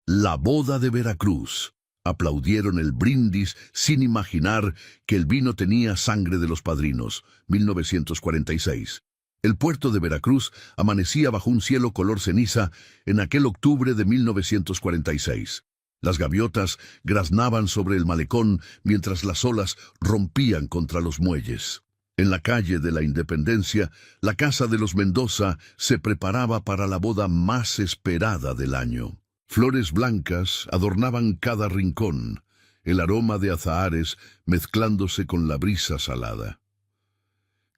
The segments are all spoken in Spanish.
La boda de Veracruz. Aplaudieron el brindis sin imaginar que el vino tenía sangre de los padrinos. 1946. El puerto de Veracruz amanecía bajo un cielo color ceniza en aquel octubre de 1946. Las gaviotas graznaban sobre el malecón mientras las olas rompían contra los muelles. En la calle de la Independencia, la casa de los Mendoza se preparaba para la boda más esperada del año. Flores blancas adornaban cada rincón, el aroma de azahares mezclándose con la brisa salada.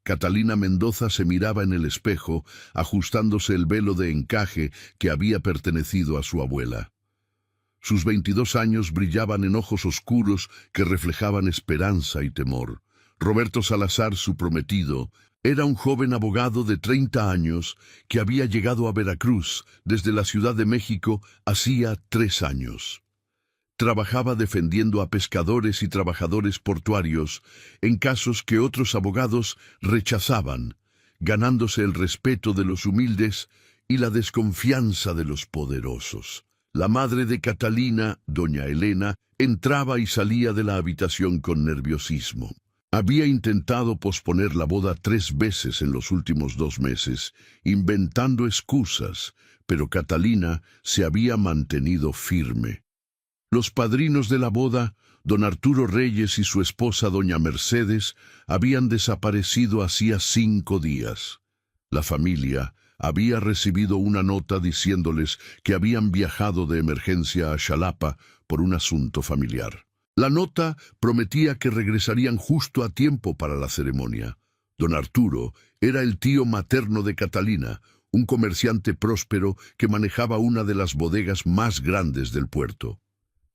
Catalina Mendoza se miraba en el espejo, ajustándose el velo de encaje que había pertenecido a su abuela. Sus 22 años brillaban en ojos oscuros que reflejaban esperanza y temor. Roberto Salazar, su prometido, era un joven abogado de 30 años que había llegado a Veracruz desde la Ciudad de México hacía 3 años. Trabajaba defendiendo a pescadores y trabajadores portuarios en casos que otros abogados rechazaban, ganándose el respeto de los humildes y la desconfianza de los poderosos. La madre de Catalina, doña Elena, entraba y salía de la habitación con nerviosismo. Había intentado posponer la boda 3 veces en los últimos 2 meses, inventando excusas, pero Catalina se había mantenido firme. Los padrinos de la boda, don Arturo Reyes y su esposa doña Mercedes, habían desaparecido hacía 5 días. La familia había recibido una nota diciéndoles que habían viajado de emergencia a Xalapa por un asunto familiar. La nota prometía que regresarían justo a tiempo para la ceremonia. Don Arturo era el tío materno de Catalina, un comerciante próspero que manejaba una de las bodegas más grandes del puerto.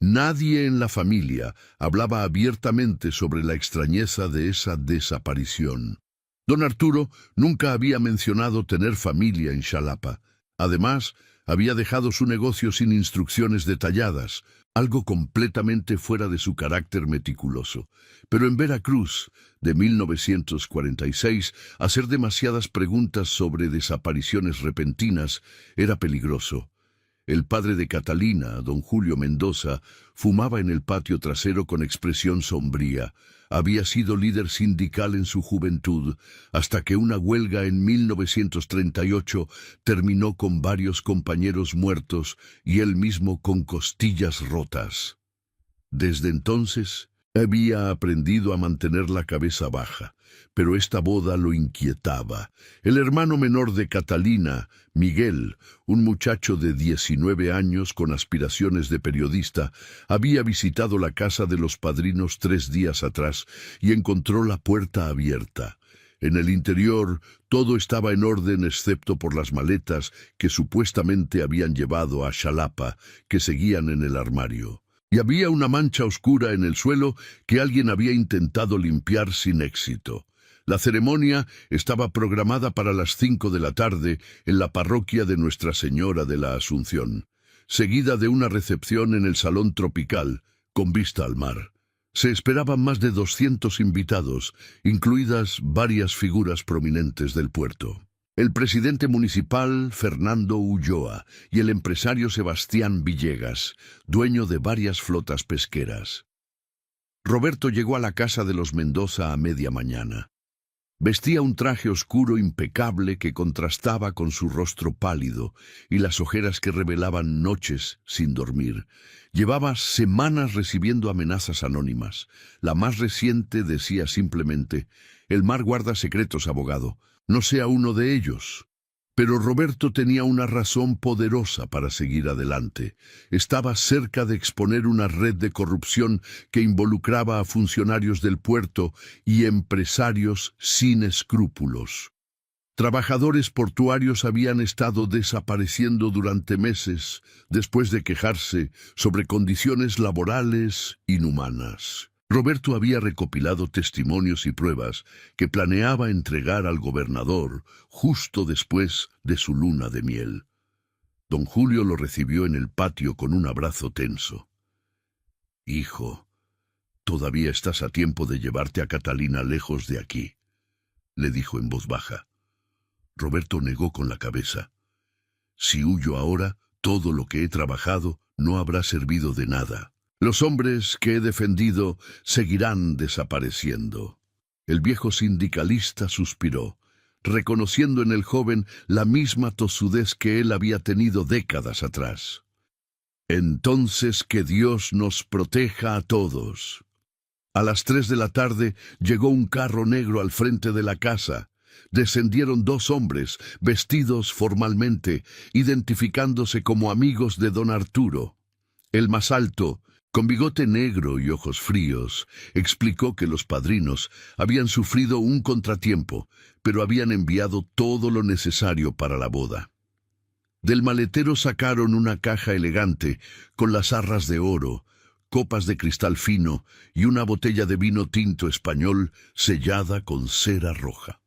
Nadie en la familia hablaba abiertamente sobre la extrañeza de esa desaparición. Don Arturo nunca había mencionado tener familia en Xalapa. Además, había dejado su negocio sin instrucciones detalladas, algo completamente fuera de su carácter meticuloso. Pero en Veracruz, de 1946, hacer demasiadas preguntas sobre desapariciones repentinas era peligroso. El padre de Catalina, don Julio Mendoza, fumaba en el patio trasero con expresión sombría. Había sido líder sindical en su juventud, hasta que una huelga en 1938 terminó con varios compañeros muertos y él mismo con costillas rotas. Desde entonces, había aprendido a mantener la cabeza baja, pero esta boda lo inquietaba. El hermano menor de Catalina, Miguel, un muchacho de 19 años con aspiraciones de periodista, había visitado la casa de los padrinos 3 días atrás y encontró la puerta abierta. En el interior todo estaba en orden excepto por las maletas que supuestamente habían llevado a Xalapa, que seguían en el armario. Y había una mancha oscura en el suelo que alguien había intentado limpiar sin éxito. La ceremonia estaba programada para las 5 de la tarde en la parroquia de Nuestra Señora de la Asunción, seguida de una recepción en el Salón Tropical, con vista al mar. Se esperaban más de 200 invitados, incluidas varias figuras prominentes del puerto. El presidente municipal, Fernando Ulloa, y el empresario Sebastián Villegas, dueño de varias flotas pesqueras. Roberto llegó a la casa de los Mendoza a media mañana. Vestía un traje oscuro impecable que contrastaba con su rostro pálido y las ojeras que revelaban noches sin dormir. Llevaba semanas recibiendo amenazas anónimas. La más reciente decía simplemente: «El mar guarda secretos, abogado. No sea uno de ellos». Pero Roberto tenía una razón poderosa para seguir adelante. Estaba cerca de exponer una red de corrupción que involucraba a funcionarios del puerto y empresarios sin escrúpulos. Trabajadores portuarios habían estado desapareciendo durante meses después de quejarse sobre condiciones laborales inhumanas. Roberto había recopilado testimonios y pruebas que planeaba entregar al gobernador justo después de su luna de miel. Don Julio lo recibió en el patio con un abrazo tenso. «Hijo, todavía estás a tiempo de llevarte a Catalina lejos de aquí», le dijo en voz baja. Roberto negó con la cabeza. «Si huyo ahora, todo lo que he trabajado no habrá servido de nada. Los hombres que he defendido seguirán desapareciendo. El viejo sindicalista suspiró, reconociendo en el joven la misma tosudez que él había tenido décadas atrás. Entonces que Dios nos proteja a todos. A las 3 de la tarde llegó un carro negro al frente de la casa. Descendieron 2 hombres, vestidos formalmente, identificándose como amigos de don Arturo. El más alto, con bigote negro y ojos fríos, explicó que los padrinos habían sufrido un contratiempo, pero habían enviado todo lo necesario para la boda. Del maletero sacaron una caja elegante con las arras de oro, copas de cristal fino y una botella de vino tinto español sellada con cera roja.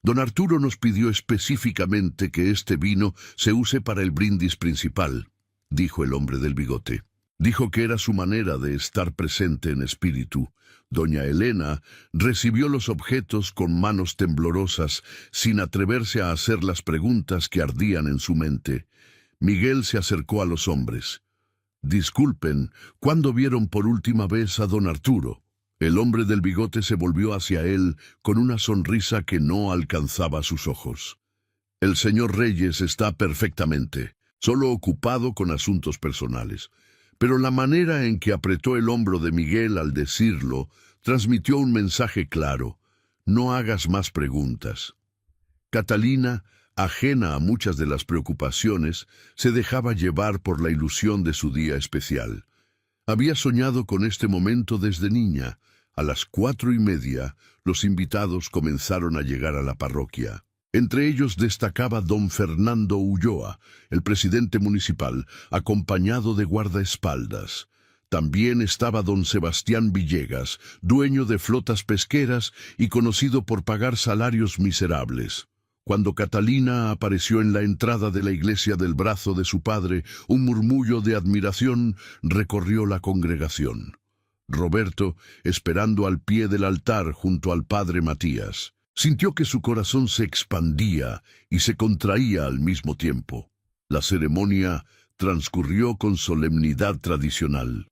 Don Arturo nos pidió específicamente que este vino se use para el brindis principal, dijo el hombre del bigote. Dijo que era su manera de estar presente en espíritu. Doña Elena recibió los objetos con manos temblorosas, sin atreverse a hacer las preguntas que ardían en su mente. Miguel se acercó a los hombres. «Disculpen, ¿cuándo vieron por última vez a don Arturo?» El hombre del bigote se volvió hacia él con una sonrisa que no alcanzaba sus ojos. «El señor Reyes está perfectamente, solo ocupado con asuntos personales». Pero la manera en que apretó el hombro de Miguel al decirlo transmitió un mensaje claro: no hagas más preguntas. Catalina, ajena a muchas de las preocupaciones, se dejaba llevar por la ilusión de su día especial. Había soñado con este momento desde niña. A las 4:30, los invitados comenzaron a llegar a la parroquia. Entre ellos destacaba don Fernando Ulloa, el presidente municipal, acompañado de guardaespaldas. También estaba don Sebastián Villegas, dueño de flotas pesqueras y conocido por pagar salarios miserables. Cuando Catalina apareció en la entrada de la iglesia del brazo de su padre, un murmullo de admiración recorrió la congregación. Roberto, esperando al pie del altar junto al padre Matías, sintió que su corazón se expandía y se contraía al mismo tiempo. La ceremonia transcurrió con solemnidad tradicional.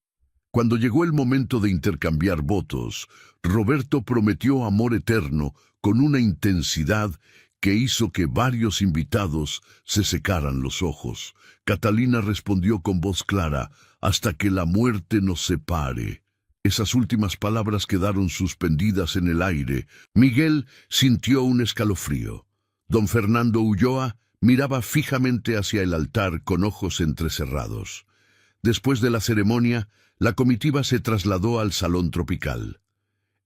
Cuando llegó el momento de intercambiar votos, Roberto prometió amor eterno con una intensidad que hizo que varios invitados se secaran los ojos. Catalina respondió con voz clara: «Hasta que la muerte nos separe». Esas últimas palabras quedaron suspendidas en el aire. Miguel sintió un escalofrío. Don Fernando Ulloa miraba fijamente hacia el altar con ojos entrecerrados. Después de la ceremonia, la comitiva se trasladó al salón tropical.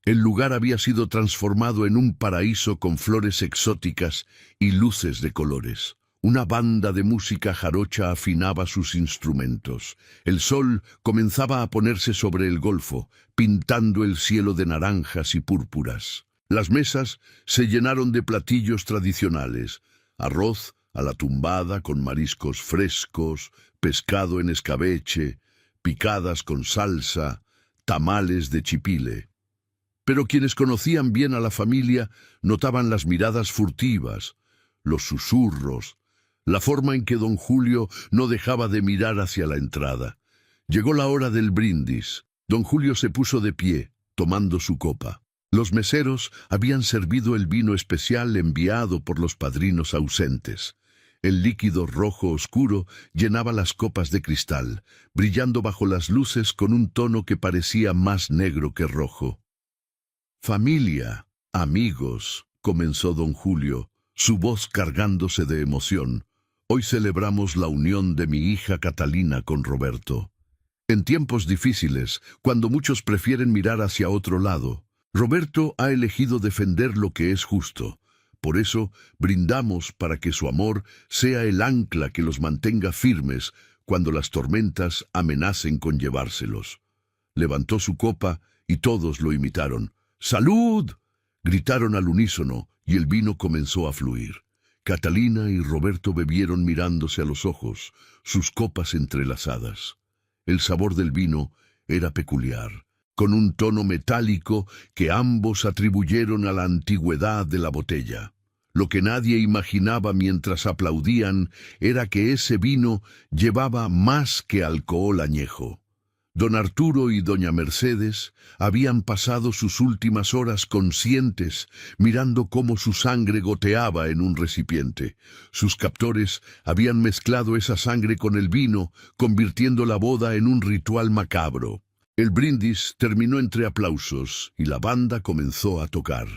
El lugar había sido transformado en un paraíso con flores exóticas y luces de colores. Una banda de música jarocha afinaba sus instrumentos. El sol comenzaba a ponerse sobre el golfo, pintando el cielo de naranjas y púrpuras. Las mesas se llenaron de platillos tradicionales: arroz a la tumbada con mariscos frescos, pescado en escabeche, picadas con salsa, tamales de chipile. Pero quienes conocían bien a la familia notaban las miradas furtivas, los susurros, la forma en que don Julio no dejaba de mirar hacia la entrada. Llegó la hora del brindis. Don Julio se puso de pie, tomando su copa. Los meseros habían servido el vino especial enviado por los padrinos ausentes. El líquido rojo oscuro llenaba las copas de cristal, brillando bajo las luces con un tono que parecía más negro que rojo. «Familia, amigos», comenzó don Julio, su voz cargándose de emoción. «Hoy celebramos la unión de mi hija Catalina con Roberto. En tiempos difíciles, cuando muchos prefieren mirar hacia otro lado, Roberto ha elegido defender lo que es justo. Por eso, brindamos para que su amor sea el ancla que los mantenga firmes cuando las tormentas amenacen con llevárselos». Levantó su copa y todos lo imitaron. «¡Salud!», gritaron al unísono y el vino comenzó a fluir. Catalina y Roberto bebieron mirándose a los ojos, sus copas entrelazadas. El sabor del vino era peculiar, con un tono metálico que ambos atribuyeron a la antigüedad de la botella. Lo que nadie imaginaba mientras aplaudían era que ese vino llevaba más que alcohol añejo. Don Arturo y doña Mercedes habían pasado sus últimas horas conscientes, mirando cómo su sangre goteaba en un recipiente. Sus captores habían mezclado esa sangre con el vino, convirtiendo la boda en un ritual macabro. El brindis terminó entre aplausos y la banda comenzó a tocar.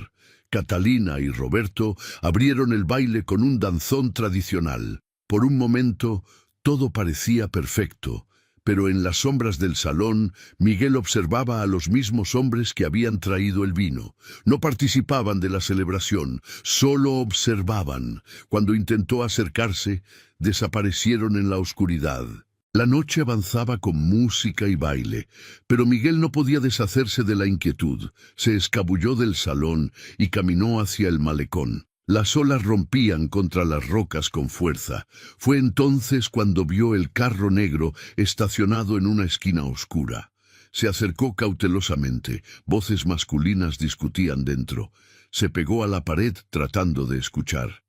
Catalina y Roberto abrieron el baile con un danzón tradicional. Por un momento, todo parecía perfecto, pero en las sombras del salón, Miguel observaba a los mismos hombres que habían traído el vino. No participaban de la celebración, solo observaban. Cuando intentó acercarse, desaparecieron en la oscuridad. La noche avanzaba con música y baile, pero Miguel no podía deshacerse de la inquietud. Se escabulló del salón y caminó hacia el malecón. Las olas rompían contra las rocas con fuerza. Fue entonces cuando vio el carro negro estacionado en una esquina oscura. Se acercó cautelosamente. Voces masculinas discutían dentro. Se pegó a la pared tratando de escuchar.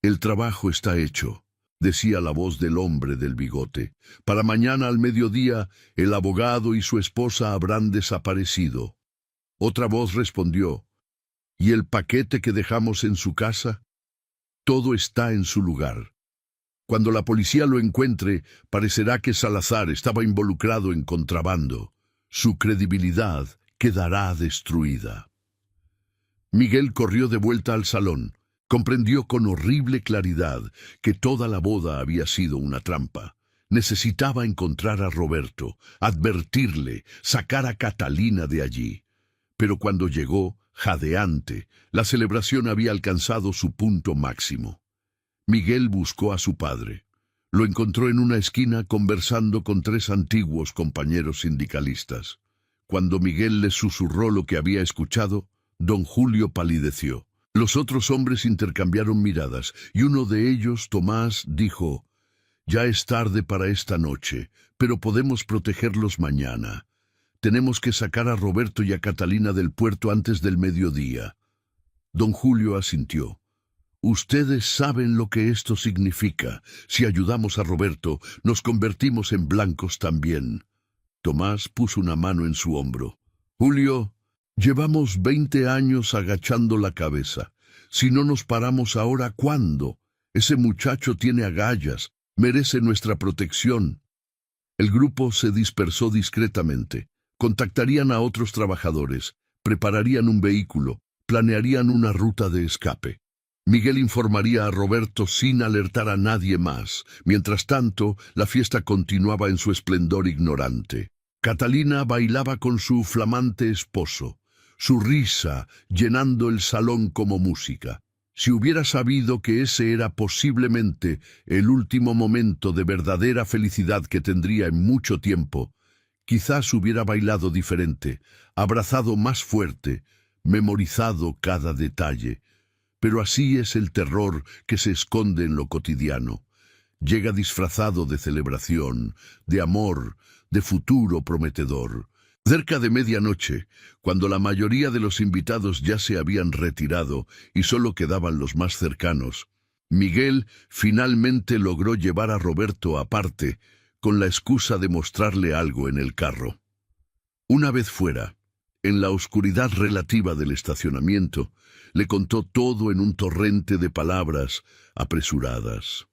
«El trabajo está hecho», decía la voz del hombre del bigote. «Para mañana al mediodía, el abogado y su esposa habrán desaparecido». Otra voz respondió: «¿Y el paquete que dejamos en su casa?» «Todo está en su lugar. Cuando la policía lo encuentre, parecerá que Salazar estaba involucrado en contrabando. Su credibilidad quedará destruida». Miguel corrió de vuelta al salón. Comprendió con horrible claridad que toda la boda había sido una trampa. Necesitaba encontrar a Roberto, advertirle, sacar a Catalina de allí. Pero cuando llegó, jadeante, la celebración había alcanzado su punto máximo. Miguel buscó a su padre. Lo encontró en una esquina conversando con 3 antiguos compañeros sindicalistas. Cuando Miguel le susurró lo que había escuchado, don Julio palideció. Los otros hombres intercambiaron miradas, y uno de ellos, Tomás, dijo: «Ya es tarde para esta noche, pero podemos protegerlos mañana. Tenemos que sacar a Roberto y a Catalina del puerto antes del mediodía». Don Julio asintió. «Ustedes saben lo que esto significa. Si ayudamos a Roberto, nos convertimos en blancos también». Tomás puso una mano en su hombro. «Julio, llevamos 20 años agachando la cabeza. Si no nos paramos ahora, ¿cuándo? Ese muchacho tiene agallas, merece nuestra protección». El grupo se dispersó discretamente. Contactarían a otros trabajadores, prepararían un vehículo, planearían una ruta de escape. Miguel informaría a Roberto sin alertar a nadie más. Mientras tanto, la fiesta continuaba en su esplendor ignorante. Catalina bailaba con su flamante esposo, su risa llenando el salón como música. Si hubiera sabido que ese era posiblemente el último momento de verdadera felicidad que tendría en mucho tiempo, quizás hubiera bailado diferente, abrazado más fuerte, memorizado cada detalle. Pero así es el terror que se esconde en lo cotidiano. Llega disfrazado de celebración, de amor, de futuro prometedor. Cerca de medianoche, cuando la mayoría de los invitados ya se habían retirado y solo quedaban los más cercanos, Miguel finalmente logró llevar a Roberto aparte, con la excusa de mostrarle algo en el carro. Una vez fuera, en la oscuridad relativa del estacionamiento, le contó todo en un torrente de palabras apresuradas.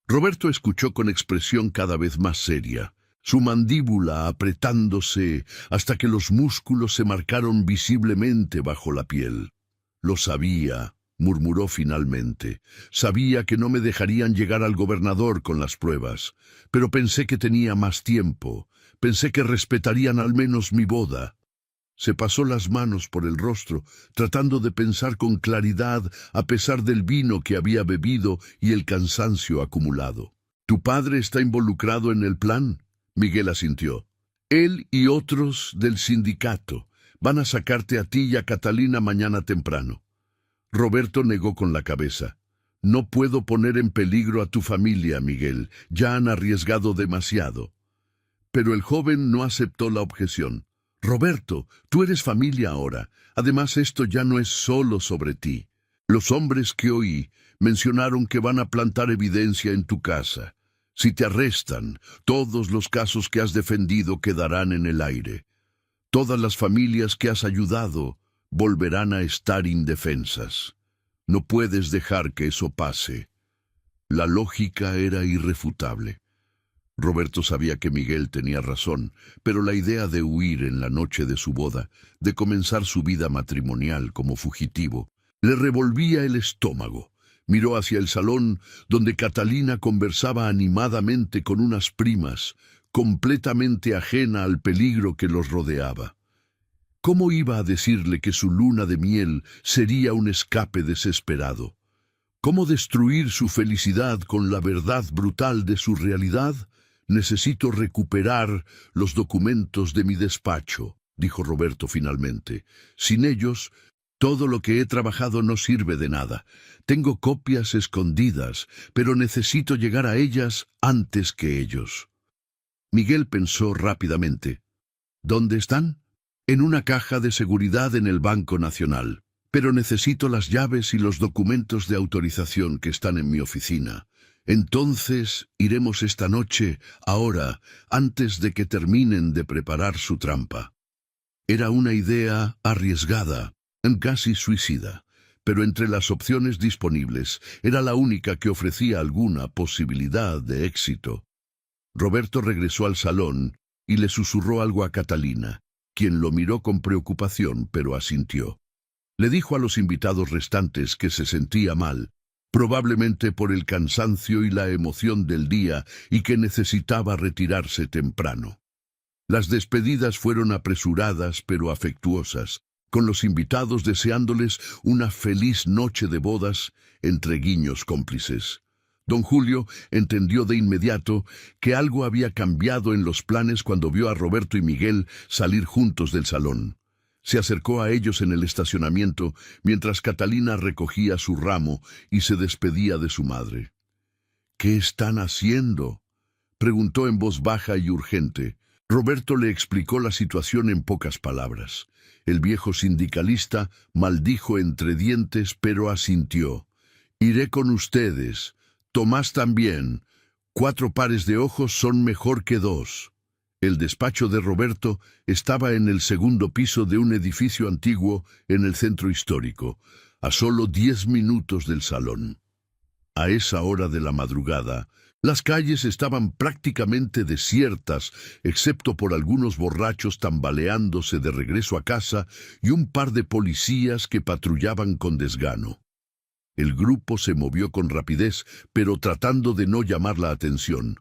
Roberto escuchó con expresión cada vez más seria, su mandíbula apretándose hasta que los músculos se marcaron visiblemente bajo la piel. «Lo sabía», murmuró finalmente. «Sabía que no me dejarían llegar al gobernador con las pruebas, pero pensé que tenía más tiempo. Pensé que respetarían al menos mi boda». Se pasó las manos por el rostro, tratando de pensar con claridad a pesar del vino que había bebido y el cansancio acumulado. «¿Tu padre está involucrado en el plan?», Miguel asintió. «Él y otros del sindicato van a sacarte a ti y a Catalina mañana temprano». Roberto negó con la cabeza. «No puedo poner en peligro a tu familia, Miguel. Ya han arriesgado demasiado». Pero el joven no aceptó la objeción. «Roberto, tú eres familia ahora. Además, esto ya no es solo sobre ti. Los hombres que oí mencionaron que van a plantar evidencia en tu casa. Si te arrestan, todos los casos que has defendido quedarán en el aire. Todas las familias que has ayudado volverán a estar indefensas. No puedes dejar que eso pase. La lógica era irrefutable. Roberto sabía que Miguel tenía razón, pero la idea de huir en la noche de su boda, de comenzar su vida matrimonial como fugitivo, le revolvía el estómago. Miró hacia el salón, donde Catalina conversaba animadamente con unas primas, completamente ajena al peligro que los rodeaba. ¿Cómo iba a decirle que su luna de miel sería un escape desesperado? ¿Cómo destruir su felicidad con la verdad brutal de su realidad? Necesito recuperar los documentos de mi despacho, dijo Roberto finalmente. Sin ellos, todo lo que he trabajado no sirve de nada. Tengo copias escondidas, pero necesito llegar a ellas antes que ellos. Miguel pensó rápidamente. ¿Dónde están? En una caja de seguridad en el Banco Nacional. Pero necesito las llaves y los documentos de autorización que están en mi oficina. Entonces iremos esta noche, ahora, antes de que terminen de preparar su trampa. Era una idea arriesgada, casi suicida, pero entre las opciones disponibles era la única que ofrecía alguna posibilidad de éxito. Roberto regresó al salón y le susurró algo a Catalina, quien lo miró con preocupación, pero asintió. Le dijo a los invitados restantes que se sentía mal, probablemente por el cansancio y la emoción del día, y que necesitaba retirarse temprano. Las despedidas fueron apresuradas pero afectuosas, con los invitados deseándoles una feliz noche de bodas entre guiños cómplices. Don Julio entendió de inmediato que algo había cambiado en los planes cuando vio a Roberto y Miguel salir juntos del salón. Se acercó a ellos en el estacionamiento mientras Catalina recogía su ramo y se despedía de su madre. «¿Qué están haciendo?», preguntó en voz baja y urgente. Roberto le explicó la situación en pocas palabras. El viejo sindicalista maldijo entre dientes, pero asintió. «Iré con ustedes. Tomás también. 4 pares de ojos son mejor que 2». El despacho de Roberto estaba en el segundo piso de un edificio antiguo en el centro histórico, a solo 10 minutos del salón. A esa hora de la madrugada, las calles estaban prácticamente desiertas, excepto por algunos borrachos tambaleándose de regreso a casa y un par de policías que patrullaban con desgano. El grupo se movió con rapidez, pero tratando de no llamar la atención.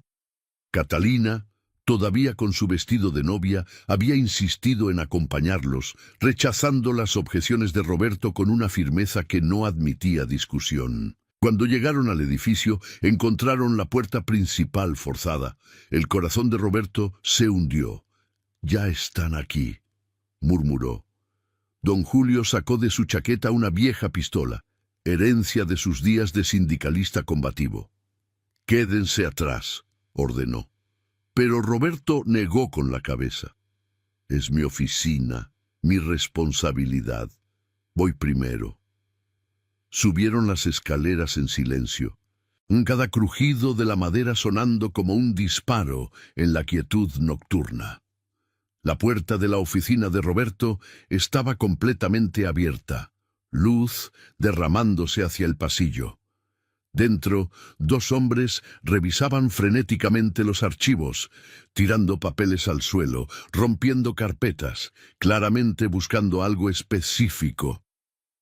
Catalina, todavía con su vestido de novia, había insistido en acompañarlos, rechazando las objeciones de Roberto con una firmeza que no admitía discusión. Cuando llegaron al edificio, encontraron la puerta principal forzada. El corazón de Roberto se hundió. «Ya están aquí», murmuró. Don Julio sacó de su chaqueta una vieja pistola, herencia de sus días de sindicalista combativo. «Quédense atrás», ordenó. Pero Roberto negó con la cabeza. «Es mi oficina, mi responsabilidad. Voy primero». Subieron las escaleras en silencio, cada crujido de la madera sonando como un disparo en la quietud nocturna. La puerta de la oficina de Roberto estaba completamente abierta, luz derramándose hacia el pasillo. Dentro, 2 hombres revisaban frenéticamente los archivos, tirando papeles al suelo, rompiendo carpetas, claramente buscando algo específico.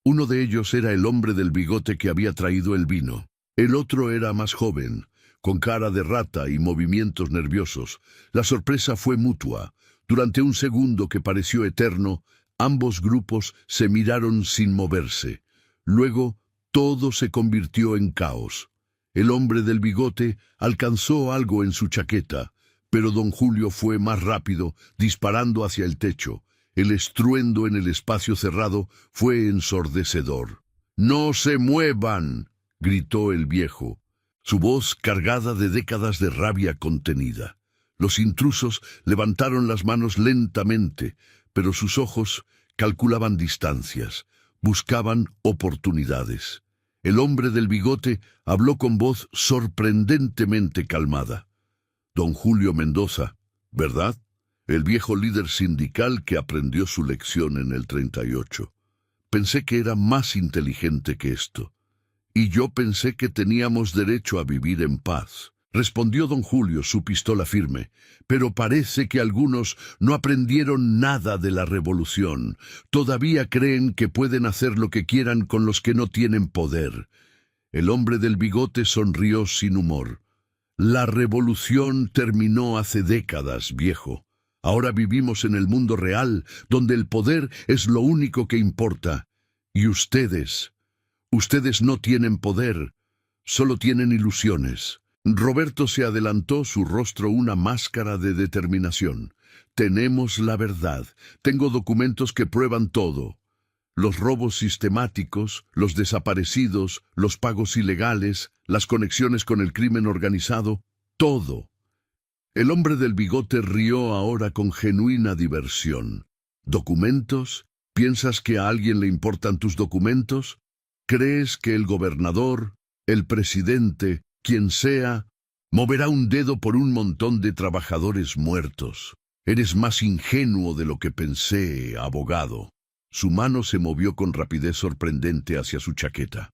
Uno de ellos era el hombre del bigote que había traído el vino. El otro era más joven, con cara de rata y movimientos nerviosos. La sorpresa fue mutua. Durante un segundo que pareció eterno, ambos grupos se miraron sin moverse. Luego, todo se convirtió en caos. El hombre del bigote alcanzó algo en su chaqueta, pero don Julio fue más rápido, disparando hacia el techo. El estruendo en el espacio cerrado fue ensordecedor. «¡No se muevan!», gritó el viejo, su voz cargada de décadas de rabia contenida. Los intrusos levantaron las manos lentamente, pero sus ojos calculaban distancias. Buscaban oportunidades. El hombre del bigote habló con voz sorprendentemente calmada. Don Julio Mendoza, ¿verdad? El viejo líder sindical que aprendió su lección en el 38. Pensé que era más inteligente que esto. Y yo pensé que teníamos derecho a vivir en paz. Respondió don Julio, su pistola firme. Pero parece que algunos no aprendieron nada de la revolución. Todavía creen que pueden hacer lo que quieran con los que no tienen poder. El hombre del bigote sonrió sin humor. La revolución terminó hace décadas, viejo. Ahora vivimos en el mundo real, donde el poder es lo único que importa. Y ustedes no tienen poder, solo tienen ilusiones. Roberto se adelantó, su rostro una máscara de determinación. Tenemos la verdad. Tengo documentos que prueban todo. Los robos sistemáticos, los desaparecidos, los pagos ilegales, las conexiones con el crimen organizado, todo. El hombre del bigote rió ahora con genuina diversión. ¿Documentos? ¿Piensas que a alguien le importan tus documentos? ¿Crees que el gobernador, el presidente, quien sea, moverá un dedo por un montón de trabajadores muertos? Eres más ingenuo de lo que pensé, abogado. Su mano se movió con rapidez sorprendente hacia su chaqueta.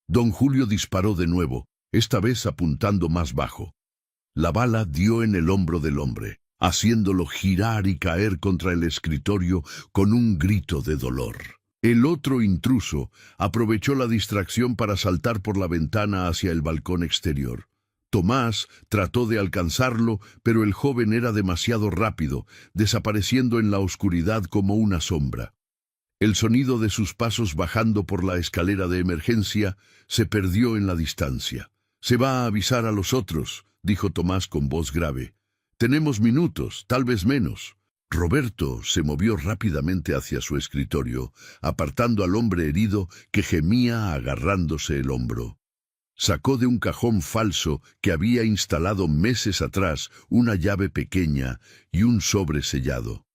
Don Julio disparó de nuevo, esta vez apuntando más bajo. La bala dio en el hombro del hombre, haciéndolo girar y caer contra el escritorio con un grito de dolor. El otro intruso aprovechó la distracción para saltar por la ventana hacia el balcón exterior. Tomás trató de alcanzarlo, pero el joven era demasiado rápido, desapareciendo en la oscuridad como una sombra. El sonido de sus pasos bajando por la escalera de emergencia se perdió en la distancia. «Se va a avisar a los otros», dijo Tomás con voz grave. «Tenemos minutos, tal vez menos». Roberto se movió rápidamente hacia su escritorio, apartando al hombre herido que gemía agarrándose el hombro. Sacó de un cajón falso que había instalado meses atrás una llave pequeña y un sobre sellado.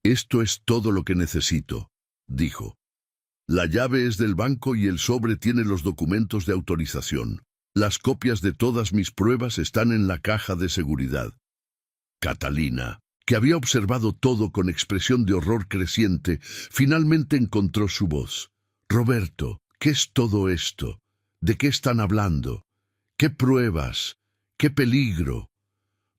«Esto es todo lo que necesito», dijo. «La llave es del banco y el sobre tiene los documentos de autorización. Las copias de todas mis pruebas están en la caja de seguridad». Catalina, que había observado todo con expresión de horror creciente, finalmente encontró su voz. «Roberto, ¿qué es todo esto? ¿De qué están hablando? ¿Qué pruebas? ¿Qué peligro?»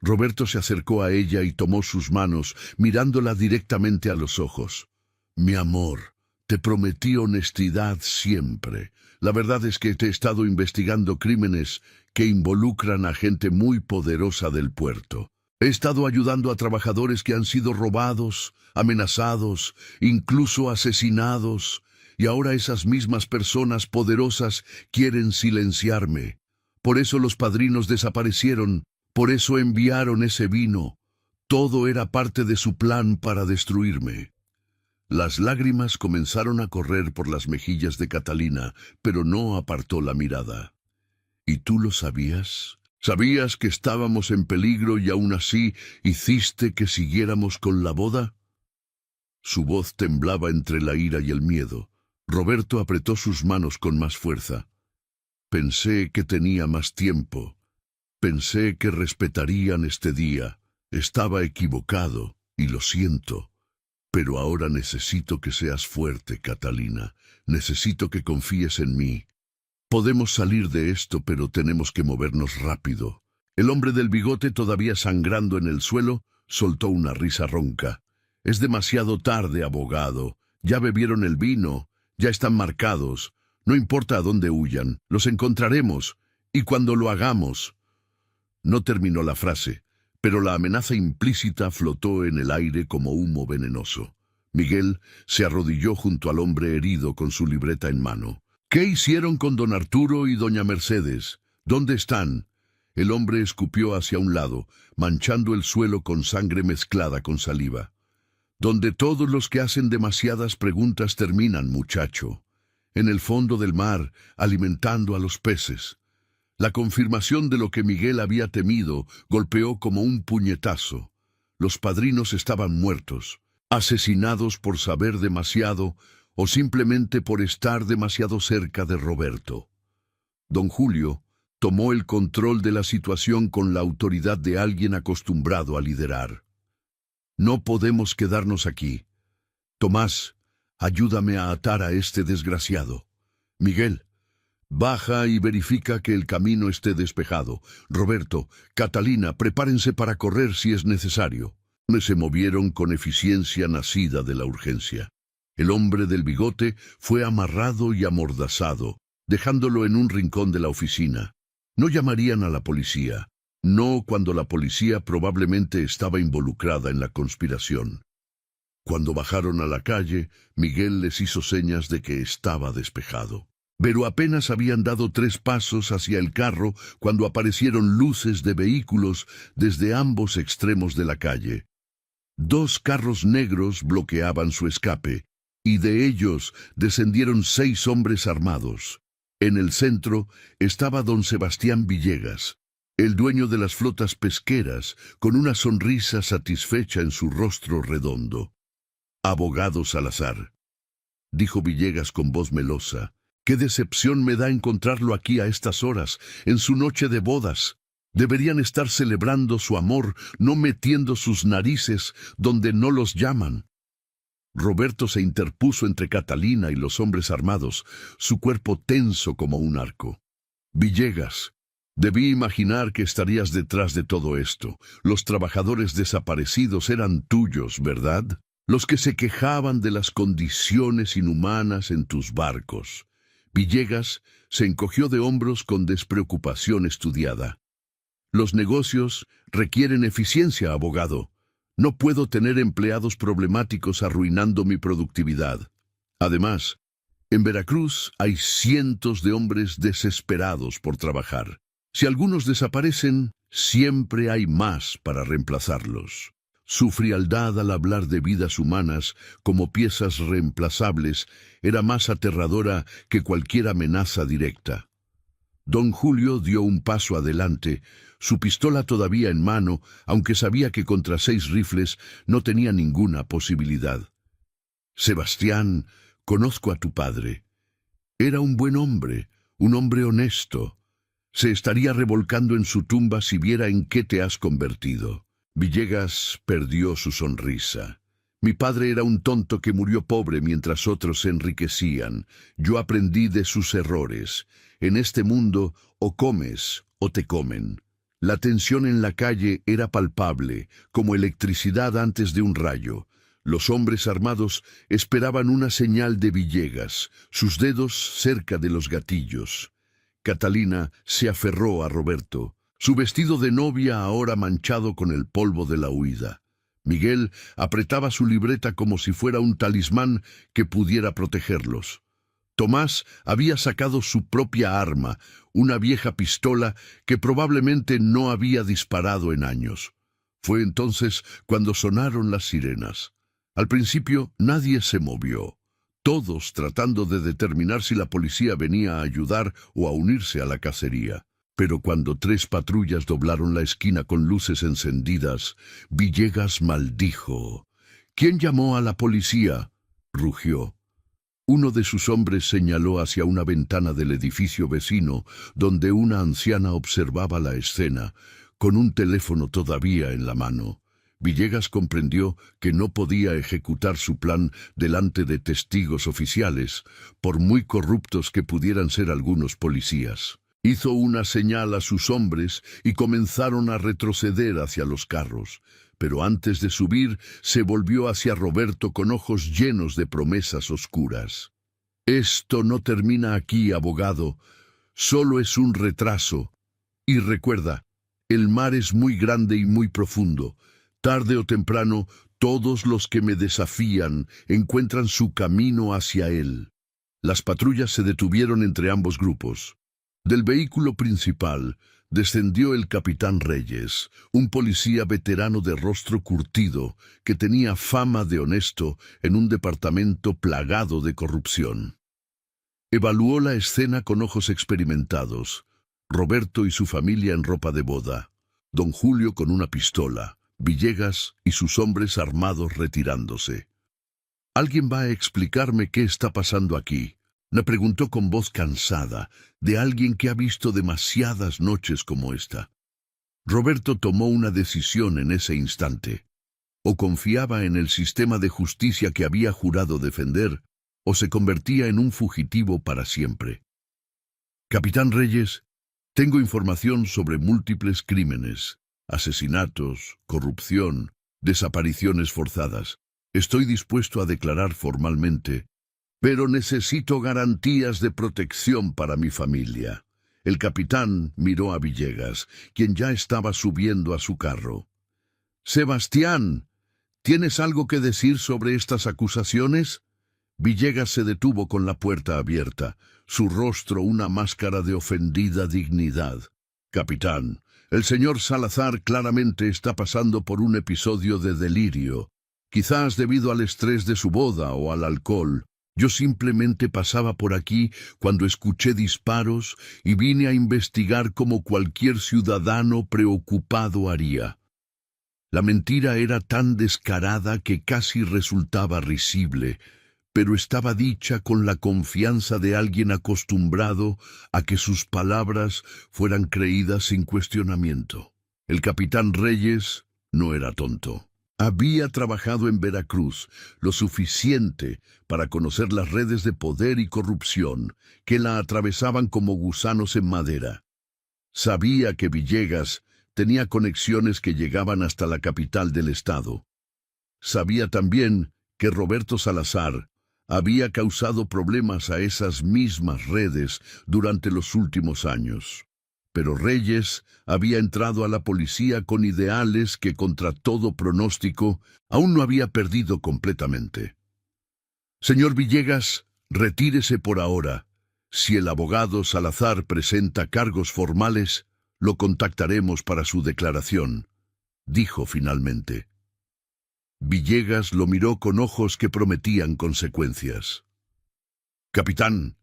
Roberto se acercó a ella y tomó sus manos, mirándola directamente a los ojos. «Mi amor, te prometí honestidad siempre. La verdad es que te he estado investigando crímenes que involucran a gente muy poderosa del puerto. He estado ayudando a trabajadores que han sido robados, amenazados, incluso asesinados, y ahora esas mismas personas poderosas quieren silenciarme. Por eso los padrinos desaparecieron, por eso enviaron ese vino. Todo era parte de su plan para destruirme». Las lágrimas comenzaron a correr por las mejillas de Catalina, pero no apartó la mirada. «¿Y tú lo sabías? ¿Sabías que estábamos en peligro y aún así hiciste que siguiéramos con la boda?» Su voz temblaba entre la ira y el miedo. Roberto apretó sus manos con más fuerza. «Pensé que tenía más tiempo. Pensé que respetarían este día. Estaba equivocado, y lo siento. Pero ahora necesito que seas fuerte, Catalina. Necesito que confíes en mí. Podemos salir de esto, pero tenemos que movernos rápido». El hombre del bigote, todavía sangrando en el suelo, soltó una risa ronca. «Es demasiado tarde, abogado. Ya bebieron el vino, ya están marcados. No importa a dónde huyan, los encontraremos. Y cuando lo hagamos...» No terminó la frase, pero la amenaza implícita flotó en el aire como humo venenoso. Miguel se arrodilló junto al hombre herido con su libreta en mano. «¿Qué hicieron con don Arturo y doña Mercedes? ¿Dónde están?» El hombre escupió hacia un lado, manchando el suelo con sangre mezclada con saliva. «Donde todos los que hacen demasiadas preguntas terminan, muchacho. En el fondo del mar, alimentando a los peces». La confirmación de lo que Miguel había temido golpeó como un puñetazo. Los padrinos estaban muertos, asesinados por saber demasiado o simplemente por estar demasiado cerca de Roberto. Don Julio tomó el control de la situación con la autoridad de alguien acostumbrado a liderar. No podemos quedarnos aquí. Tomás, ayúdame a atar a este desgraciado. Miguel, baja y verifica que el camino esté despejado. Roberto, Catalina, prepárense para correr si es necesario. Se movieron con eficiencia nacida de la urgencia. El hombre del bigote fue amarrado y amordazado, dejándolo en un rincón de la oficina. No llamarían a la policía, no cuando la policía probablemente estaba involucrada en la conspiración. Cuando bajaron a la calle, Miguel les hizo señas de que estaba despejado. Pero apenas habían dado 3 pasos hacia el carro cuando aparecieron luces de vehículos desde ambos extremos de la calle. 2 carros negros bloqueaban su escape, y de ellos descendieron 6 hombres armados. En el centro estaba don Sebastián Villegas, el dueño de las flotas pesqueras, con una sonrisa satisfecha en su rostro redondo. «Abogado Salazar», dijo Villegas con voz melosa, «qué decepción me da encontrarlo aquí a estas horas, en su noche de bodas. Deberían estar celebrando su amor, no metiendo sus narices donde no los llaman». Roberto se interpuso entre Catalina y los hombres armados, su cuerpo tenso como un arco. «Villegas, debí imaginar que estarías detrás de todo esto. Los trabajadores desaparecidos eran tuyos, ¿verdad? Los que se quejaban de las condiciones inhumanas en tus barcos». Villegas se encogió de hombros con despreocupación estudiada. «Los negocios requieren eficiencia, abogado. No puedo tener empleados problemáticos arruinando mi productividad. Además, en Veracruz hay cientos de hombres desesperados por trabajar. Si algunos desaparecen, siempre hay más para reemplazarlos». Su frialdad al hablar de vidas humanas como piezas reemplazables era más aterradora que cualquier amenaza directa. Don Julio dio un paso adelante, su pistola todavía en mano, aunque sabía que contra 6 rifles no tenía ninguna posibilidad. «Sebastián, conozco a tu padre. Era un buen hombre, un hombre honesto. Se estaría revolcando en su tumba si viera en qué te has convertido». Villegas perdió su sonrisa. «Mi padre era un tonto que murió pobre mientras otros se enriquecían. Yo aprendí de sus errores. En este mundo, o comes o te comen». La tensión en la calle era palpable, como electricidad antes de un rayo. Los hombres armados esperaban una señal de Villegas, sus dedos cerca de los gatillos. Catalina se aferró a Roberto, su vestido de novia ahora manchado con el polvo de la huida. Miguel apretaba su libreta como si fuera un talismán que pudiera protegerlos. Tomás había sacado su propia arma, una vieja pistola que probablemente no había disparado en años. Fue entonces cuando sonaron las sirenas. Al principio nadie se movió, todos tratando de determinar si la policía venía a ayudar o a unirse a la cacería. Pero cuando 3 patrullas doblaron la esquina con luces encendidas, Villegas maldijo. «¿Quién llamó a la policía?», rugió. Uno de sus hombres señaló hacia una ventana del edificio vecino, donde una anciana observaba la escena, con un teléfono todavía en la mano. Villegas comprendió que no podía ejecutar su plan delante de testigos oficiales, por muy corruptos que pudieran ser algunos policías. Hizo una señal a sus hombres y comenzaron a retroceder hacia los carros. Pero antes de subir, se volvió hacia Roberto con ojos llenos de promesas oscuras. «Esto no termina aquí, abogado. Solo es un retraso. Y recuerda, el mar es muy grande y muy profundo. Tarde o temprano, todos los que me desafían encuentran su camino hacia él». Las patrullas se detuvieron entre ambos grupos. Del vehículo principal descendió el capitán Reyes, un policía veterano de rostro curtido que tenía fama de honesto en un departamento plagado de corrupción. Evaluó la escena con ojos experimentados. Roberto y su familia en ropa de boda, don Julio con una pistola, Villegas y sus hombres armados retirándose. ¿Alguien va a explicarme qué está pasando aquí? Me preguntó con voz cansada, de alguien que ha visto demasiadas noches como esta. Roberto tomó una decisión en ese instante. O confiaba en el sistema de justicia que había jurado defender, o se convertía en un fugitivo para siempre. Capitán Reyes, tengo información sobre múltiples crímenes, asesinatos, corrupción, desapariciones forzadas. Estoy dispuesto a declarar formalmente, pero necesito garantías de protección para mi familia. El capitán miró a Villegas, quien ya estaba subiendo a su carro. «Sebastián, ¿tienes algo que decir sobre estas acusaciones?» Villegas se detuvo con la puerta abierta, su rostro una máscara de ofendida dignidad. «Capitán, el señor Salazar claramente está pasando por un episodio de delirio, quizás debido al estrés de su boda o al alcohol. Yo simplemente pasaba por aquí cuando escuché disparos y vine a investigar como cualquier ciudadano preocupado haría». La mentira era tan descarada que casi resultaba risible, pero estaba dicha con la confianza de alguien acostumbrado a que sus palabras fueran creídas sin cuestionamiento. El capitán Reyes no era tonto. Había trabajado en Veracruz lo suficiente para conocer las redes de poder y corrupción que la atravesaban como gusanos en madera. Sabía que Villegas tenía conexiones que llegaban hasta la capital del estado. Sabía también que Roberto Salazar había causado problemas a esas mismas redes durante los últimos años. Pero Reyes había entrado a la policía con ideales que, contra todo pronóstico, aún no había perdido completamente. «Señor Villegas, retírese por ahora. Si el abogado Salazar presenta cargos formales, lo contactaremos para su declaración», dijo finalmente. Villegas lo miró con ojos que prometían consecuencias. «Capitán,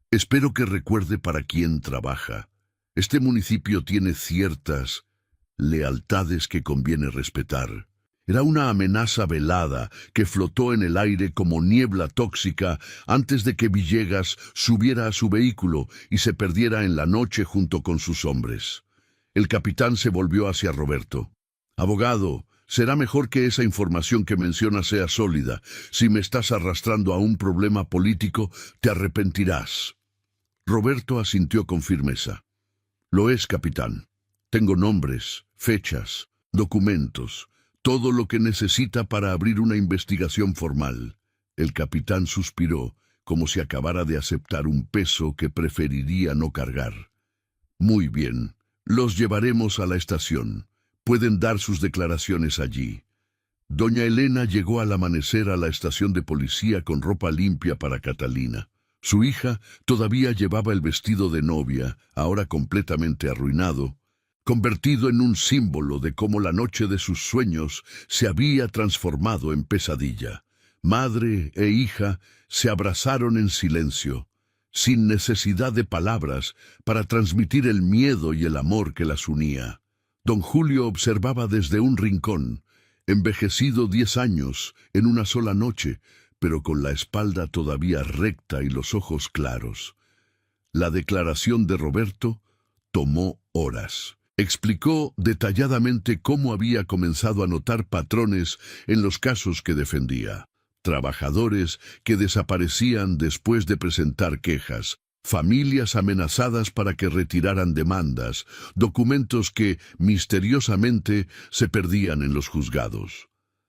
espero que recuerde para quién trabaja. Este municipio tiene ciertas lealtades que conviene respetar». Era una amenaza velada que flotó en el aire como niebla tóxica antes de que Villegas subiera a su vehículo y se perdiera en la noche junto con sus hombres. El capitán se volvió hacia Roberto. «Abogado, será mejor que esa información que menciona sea sólida. Si me estás arrastrando a un problema político, te arrepentirás». Roberto asintió con firmeza. «Lo es, capitán. Tengo nombres, fechas, documentos, todo lo que necesita para abrir una investigación formal». El capitán suspiró, como si acabara de aceptar un peso que preferiría no cargar. «Muy bien. Los llevaremos a la estación. Pueden dar sus declaraciones allí». Doña Elena llegó al amanecer a la estación de policía con ropa limpia para Catalina. Su hija todavía llevaba el vestido de novia, ahora completamente arruinado, convertido en un símbolo de cómo la noche de sus sueños se había transformado en pesadilla. Madre e hija se abrazaron en silencio, sin necesidad de palabras para transmitir el miedo y el amor que las unía. Don Julio observaba desde un rincón, envejecido 10 años en una sola noche, pero con la espalda todavía recta y los ojos claros. La declaración de Roberto tomó horas. Explicó detalladamente cómo había comenzado a notar patrones en los casos que defendía. Trabajadores que desaparecían después de presentar quejas, familias amenazadas para que retiraran demandas, documentos que, misteriosamente, se perdían en los juzgados.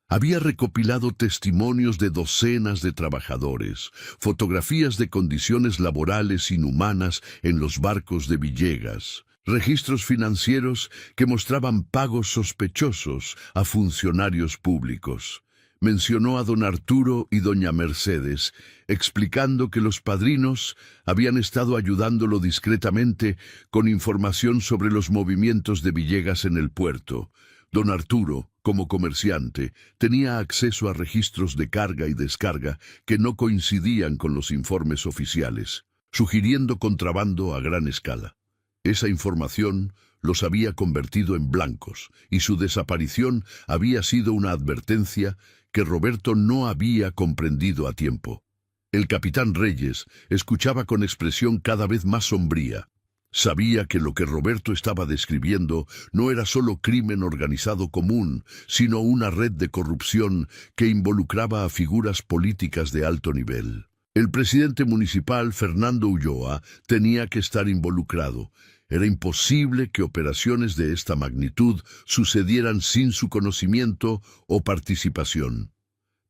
Había recopilado testimonios de docenas de trabajadores, fotografías de condiciones laborales inhumanas en los barcos de Villegas, registros financieros que mostraban pagos sospechosos a funcionarios públicos. Mencionó a don Arturo y doña Mercedes, explicando que los padrinos habían estado ayudándolo discretamente con información sobre los movimientos de Villegas en el puerto. Don Arturo, como comerciante, tenía acceso a registros de carga y descarga que no coincidían con los informes oficiales, sugiriendo contrabando a gran escala. Esa información los había convertido en blancos, y su desaparición había sido una advertencia que Roberto no había comprendido a tiempo. El capitán Reyes escuchaba con expresión cada vez más sombría. Sabía que lo que Roberto estaba describiendo no era solo crimen organizado común, sino una red de corrupción que involucraba a figuras políticas de alto nivel. El presidente municipal, Fernando Ulloa, tenía que estar involucrado. Era imposible que operaciones de esta magnitud sucedieran sin su conocimiento o participación.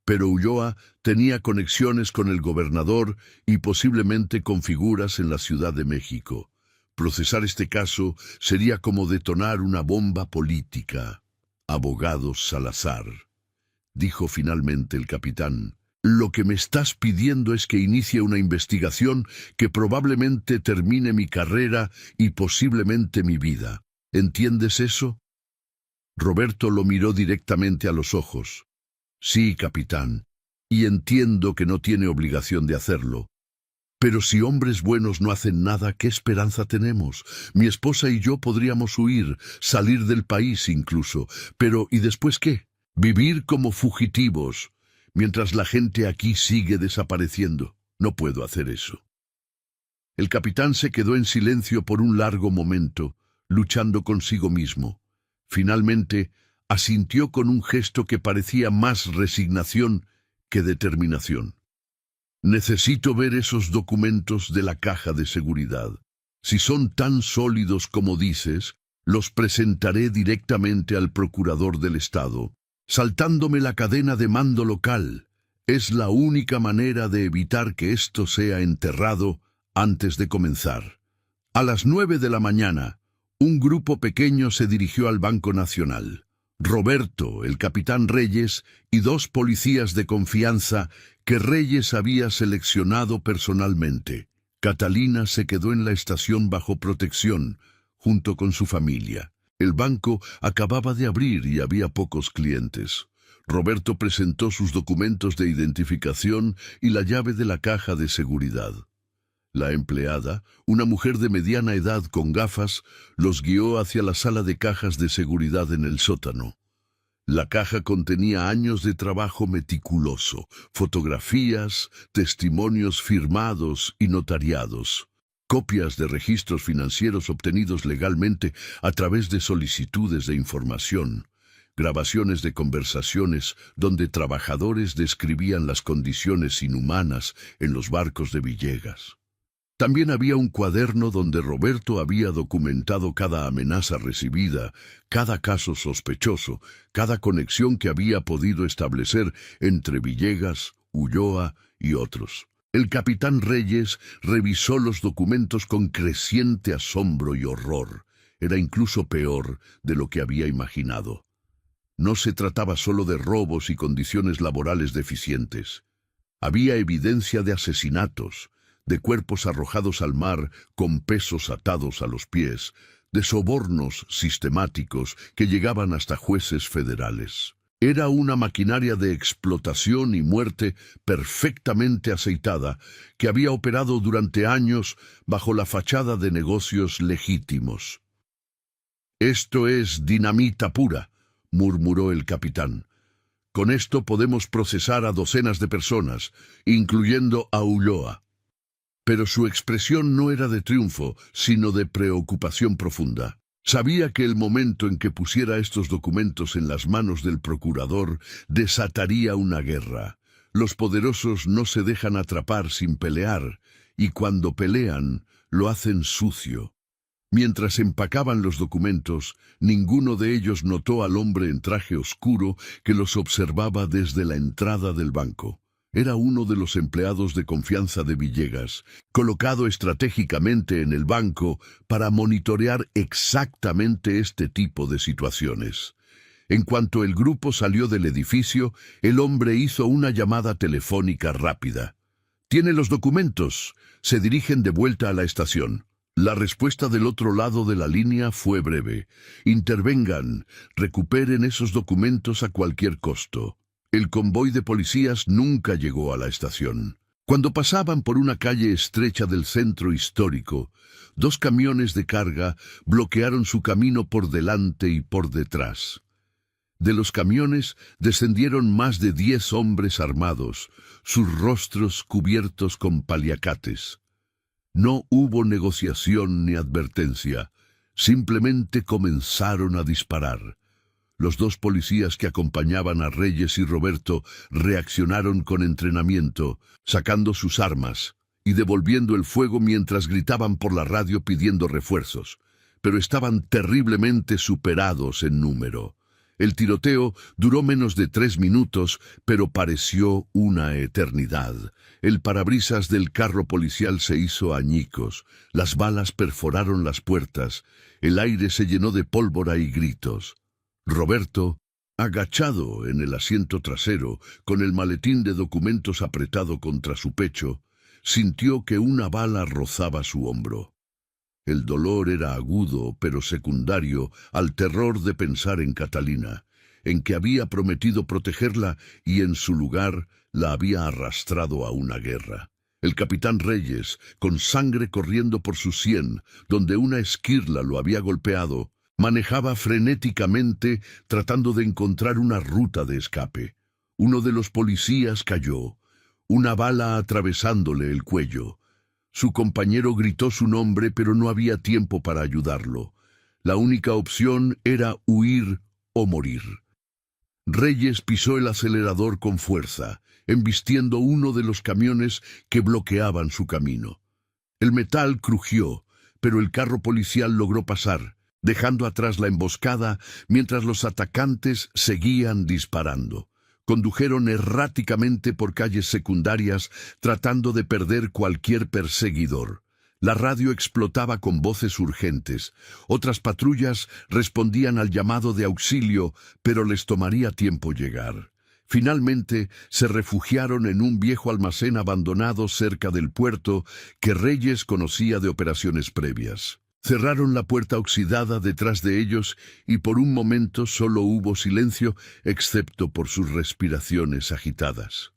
Pero Ulloa tenía conexiones con el gobernador y posiblemente con figuras en la Ciudad de México. Procesar este caso sería como detonar una bomba política. Abogado Salazar, dijo finalmente el capitán, lo que me estás pidiendo es que inicie una investigación que probablemente termine mi carrera y posiblemente mi vida. ¿Entiendes eso? Roberto lo miró directamente a los ojos. Sí, capitán, y entiendo que no tiene obligación de hacerlo. Pero si hombres buenos no hacen nada, ¿qué esperanza tenemos? Mi esposa y yo podríamos huir, salir del país incluso. Pero ¿y después qué? Vivir como fugitivos, mientras la gente aquí sigue desapareciendo. No puedo hacer eso. El capitán se quedó en silencio por un largo momento, luchando consigo mismo. Finalmente, asintió con un gesto que parecía más resignación que determinación. Necesito ver esos documentos de la caja de seguridad. Si son tan sólidos como dices, los presentaré directamente al procurador del Estado, saltándome la cadena de mando local. Es la única manera de evitar que esto sea enterrado antes de comenzar. A las 9 de la mañana, un grupo pequeño se dirigió al Banco Nacional. Roberto, el capitán Reyes y 2 policías de confianza que Reyes había seleccionado personalmente. Catalina se quedó en la estación bajo protección, junto con su familia. El banco acababa de abrir y había pocos clientes. Roberto presentó sus documentos de identificación y la llave de la caja de seguridad. La empleada, una mujer de mediana edad con gafas, los guió hacia la sala de cajas de seguridad en el sótano. La caja contenía años de trabajo meticuloso, fotografías, testimonios firmados y notariados, copias de registros financieros obtenidos legalmente a través de solicitudes de información, grabaciones de conversaciones donde trabajadores describían las condiciones inhumanas en los barcos de Villegas. También había un cuaderno donde Roberto había documentado cada amenaza recibida, cada caso sospechoso, cada conexión que había podido establecer entre Villegas, Ulloa y otros. El capitán Reyes revisó los documentos con creciente asombro y horror. Era incluso peor de lo que había imaginado. No se trataba solo de robos y condiciones laborales deficientes. Había evidencia de asesinatos, de cuerpos arrojados al mar con pesos atados a los pies, de sobornos sistemáticos que llegaban hasta jueces federales. Era una maquinaria de explotación y muerte perfectamente aceitada que había operado durante años bajo la fachada de negocios legítimos. «Esto es dinamita pura», murmuró el capitán. «Con esto podemos procesar a docenas de personas, incluyendo a Ulloa». Pero su expresión no era de triunfo, sino de preocupación profunda. Sabía que el momento en que pusiera estos documentos en las manos del procurador desataría una guerra. Los poderosos no se dejan atrapar sin pelear, y cuando pelean, lo hacen sucio. Mientras empacaban los documentos, ninguno de ellos notó al hombre en traje oscuro que los observaba desde la entrada del banco. Era uno de los empleados de confianza de Villegas, colocado estratégicamente en el banco para monitorear exactamente este tipo de situaciones. En cuanto el grupo salió del edificio, el hombre hizo una llamada telefónica rápida. «¿Tiene los documentos?» Se dirigen de vuelta a la estación. La respuesta del otro lado de la línea fue breve. «Intervengan, recuperen esos documentos a cualquier costo». El convoy de policías nunca llegó a la estación. Cuando pasaban por una calle estrecha del centro histórico, 2 camiones de carga bloquearon su camino por delante y por detrás. De los camiones descendieron más de 10 hombres armados, sus rostros cubiertos con paliacates. No hubo negociación ni advertencia, simplemente comenzaron a disparar. Los dos policías que acompañaban a Reyes y Roberto reaccionaron con entrenamiento, sacando sus armas y devolviendo el fuego mientras gritaban por la radio pidiendo refuerzos, pero estaban terriblemente superados en número. El tiroteo duró menos de 3 minutos, pero pareció una eternidad. El parabrisas del carro policial se hizo añicos, las balas perforaron las puertas, el aire se llenó de pólvora y gritos. Roberto, agachado en el asiento trasero, con el maletín de documentos apretado contra su pecho, sintió que una bala rozaba su hombro. El dolor era agudo, pero secundario al terror de pensar en Catalina, en que había prometido protegerla y en su lugar la había arrastrado a una guerra. El capitán Reyes, con sangre corriendo por su sien, donde una esquirla lo había golpeado, manejaba frenéticamente tratando de encontrar una ruta de escape. Uno de los policías cayó, una bala atravesándole el cuello. Su compañero gritó su nombre, pero no había tiempo para ayudarlo. La única opción era huir o morir. Reyes pisó el acelerador con fuerza, embistiendo uno de los camiones que bloqueaban su camino. El metal crujió, pero el carro policial logró pasar, dejando atrás la emboscada mientras los atacantes seguían disparando. Condujeron erráticamente por calles secundarias tratando de perder cualquier perseguidor. La radio explotaba con voces urgentes. Otras patrullas respondían al llamado de auxilio, pero les tomaría tiempo llegar. Finalmente se refugiaron en un viejo almacén abandonado cerca del puerto que Reyes conocía de operaciones previas. Cerraron la puerta oxidada detrás de ellos y por un momento solo hubo silencio, excepto por sus respiraciones agitadas.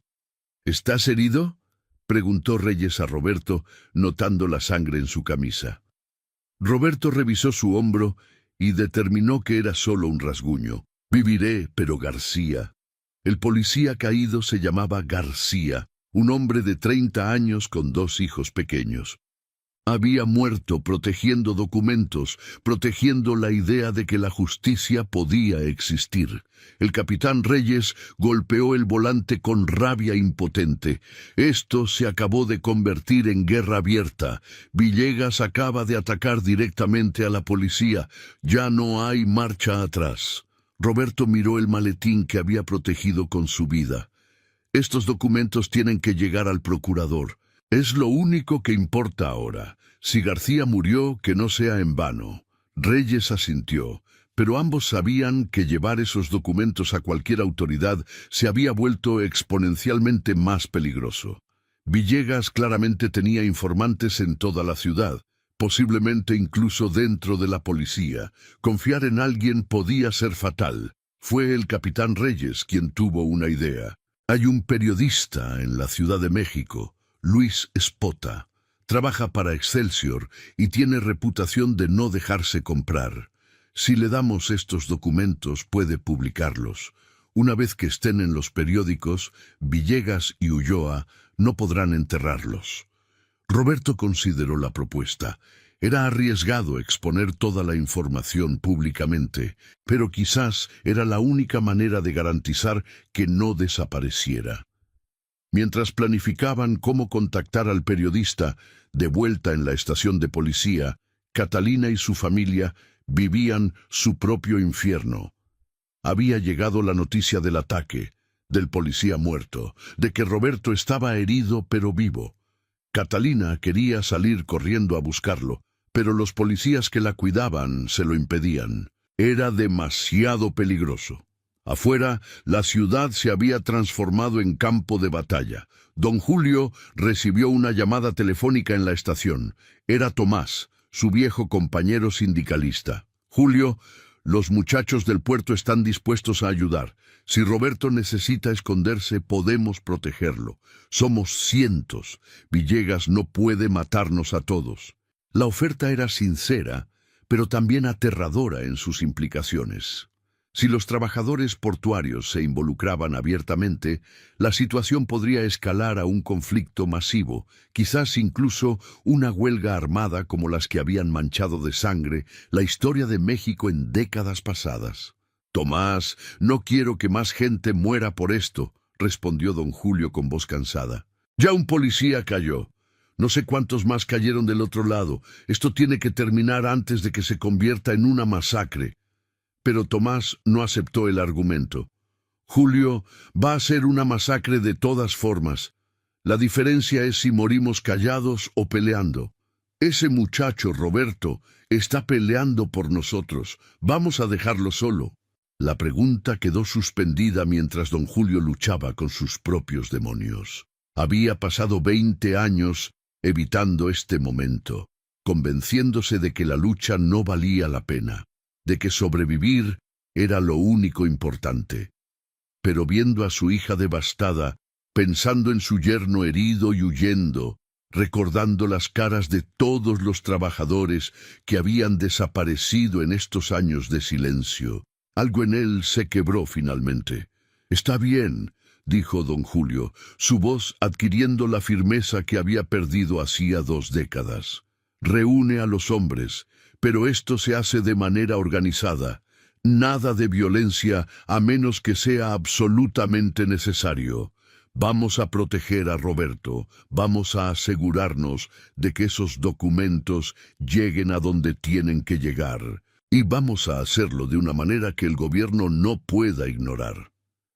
¿Estás herido?, preguntó Reyes a Roberto, notando la sangre en su camisa. Roberto revisó su hombro y determinó que era solo un rasguño. Viviré, pero García. El policía caído se llamaba García, un hombre de 30 años con 2 hijos pequeños. Había muerto protegiendo documentos, protegiendo la idea de que la justicia podía existir. El capitán Reyes golpeó el volante con rabia impotente. Esto se acabó de convertir en guerra abierta. Villegas acaba de atacar directamente a la policía. Ya no hay marcha atrás. Roberto miró el maletín que había protegido con su vida. Estos documentos tienen que llegar al procurador. Es lo único que importa ahora. Si García murió, que no sea en vano. Reyes asintió, pero ambos sabían que llevar esos documentos a cualquier autoridad se había vuelto exponencialmente más peligroso. Villegas claramente tenía informantes en toda la ciudad, posiblemente incluso dentro de la policía. Confiar en alguien podía ser fatal. Fue el capitán Reyes quien tuvo una idea. Hay un periodista en la Ciudad de México, Luis Espota. Trabaja para Excelsior y tiene reputación de no dejarse comprar. Si le damos estos documentos, puede publicarlos. Una vez que estén en los periódicos, Villegas y Ulloa no podrán enterrarlos. Roberto consideró la propuesta. Era arriesgado exponer toda la información públicamente, pero quizás era la única manera de garantizar que no desapareciera. Mientras planificaban cómo contactar al periodista, de vuelta en la estación de policía, Catalina y su familia vivían su propio infierno. Había llegado la noticia del ataque, del policía muerto, de que Roberto estaba herido pero vivo. Catalina quería salir corriendo a buscarlo, pero los policías que la cuidaban se lo impedían. Era demasiado peligroso. Afuera, la ciudad se había transformado en campo de batalla. Don Julio recibió una llamada telefónica en la estación. Era Tomás, su viejo compañero sindicalista. Julio, los muchachos del puerto están dispuestos a ayudar. Si Roberto necesita esconderse, podemos protegerlo. Somos cientos. Villegas no puede matarnos a todos. La oferta era sincera, pero también aterradora en sus implicaciones. Si los trabajadores portuarios se involucraban abiertamente, la situación podría escalar a un conflicto masivo, quizás incluso una huelga armada como las que habían manchado de sangre la historia de México en décadas pasadas. «Tomás, no quiero que más gente muera por esto», respondió don Julio con voz cansada. «Ya un policía cayó. No sé cuántos más cayeron del otro lado. Esto tiene que terminar antes de que se convierta en una masacre». Pero Tomás no aceptó el argumento. «Julio, va a ser una masacre de todas formas. La diferencia es si morimos callados o peleando. Ese muchacho, Roberto, está peleando por nosotros. Vamos a dejarlo solo». La pregunta quedó suspendida mientras don Julio luchaba con sus propios demonios. Había pasado 20 años evitando este momento, convenciéndose de que la lucha no valía la pena, de que sobrevivir era lo único importante. Pero viendo a su hija devastada, pensando en su yerno herido y huyendo, recordando las caras de todos los trabajadores que habían desaparecido en estos años de silencio, algo en él se quebró finalmente. «Está bien», dijo don Julio, su voz adquiriendo la firmeza que había perdido hacía 2 décadas. «Reúne a los hombres, pero esto se hace de manera organizada. Nada de violencia a menos que sea absolutamente necesario. Vamos a proteger a Roberto, vamos a asegurarnos de que esos documentos lleguen a donde tienen que llegar. Y vamos a hacerlo de una manera que el gobierno no pueda ignorar».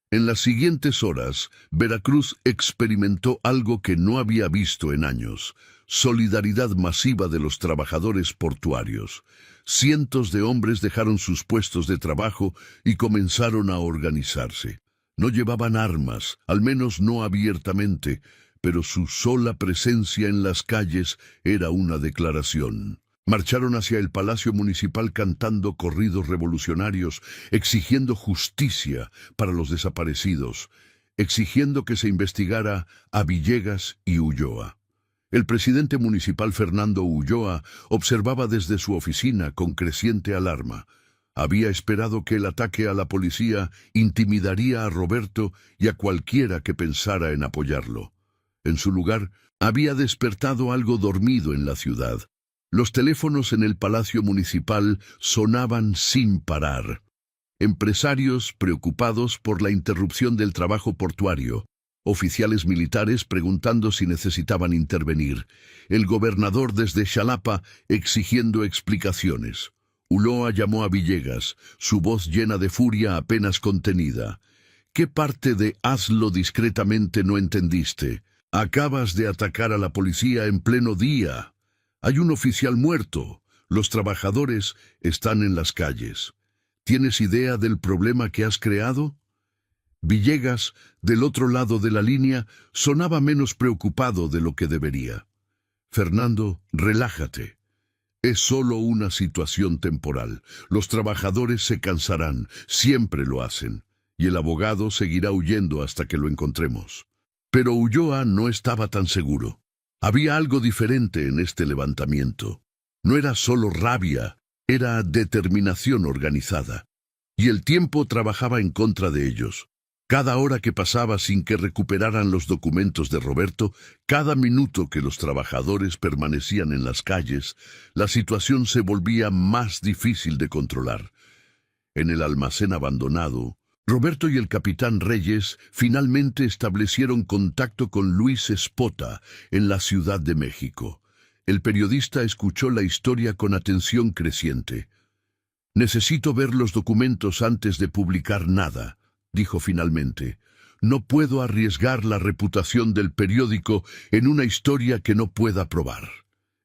En las siguientes horas, Veracruz experimentó algo que no había visto en años: solidaridad masiva de los trabajadores portuarios. Cientos de hombres dejaron sus puestos de trabajo y comenzaron a organizarse. No llevaban armas, al menos no abiertamente, pero su sola presencia en las calles era una declaración. Marcharon hacia el Palacio Municipal cantando corridos revolucionarios, exigiendo justicia para los desaparecidos, exigiendo que se investigara a Villegas y Ulloa. El presidente municipal Fernando Ulloa observaba desde su oficina con creciente alarma. Había esperado que el ataque a la policía intimidaría a Roberto y a cualquiera que pensara en apoyarlo. En su lugar, había despertado algo dormido en la ciudad. Los teléfonos en el Palacio Municipal sonaban sin parar. Empresarios preocupados por la interrupción del trabajo portuario, oficiales militares preguntando si necesitaban intervenir, el gobernador desde Xalapa exigiendo explicaciones. Ulloa llamó a Villegas, su voz llena de furia apenas contenida. «¿Qué parte de hazlo discretamente no entendiste? Acabas de atacar a la policía en pleno día. Hay un oficial muerto. Los trabajadores están en las calles. ¿Tienes idea del problema que has creado?» Villegas, del otro lado de la línea, sonaba menos preocupado de lo que debería. «Fernando, relájate. Es solo una situación temporal. Los trabajadores se cansarán, siempre lo hacen, y el abogado seguirá huyendo hasta que lo encontremos». Pero Ulloa no estaba tan seguro. Había algo diferente en este levantamiento. No era solo rabia, era determinación organizada. Y el tiempo trabajaba en contra de ellos. Cada hora que pasaba sin que recuperaran los documentos de Roberto, cada minuto que los trabajadores permanecían en las calles, la situación se volvía más difícil de controlar. En el almacén abandonado, Roberto y el capitán Reyes finalmente establecieron contacto con Luis Espota en la Ciudad de México. El periodista escuchó la historia con atención creciente. «Necesito ver los documentos antes de publicar nada», dijo finalmente. «No puedo arriesgar la reputación del periódico en una historia que no pueda probar».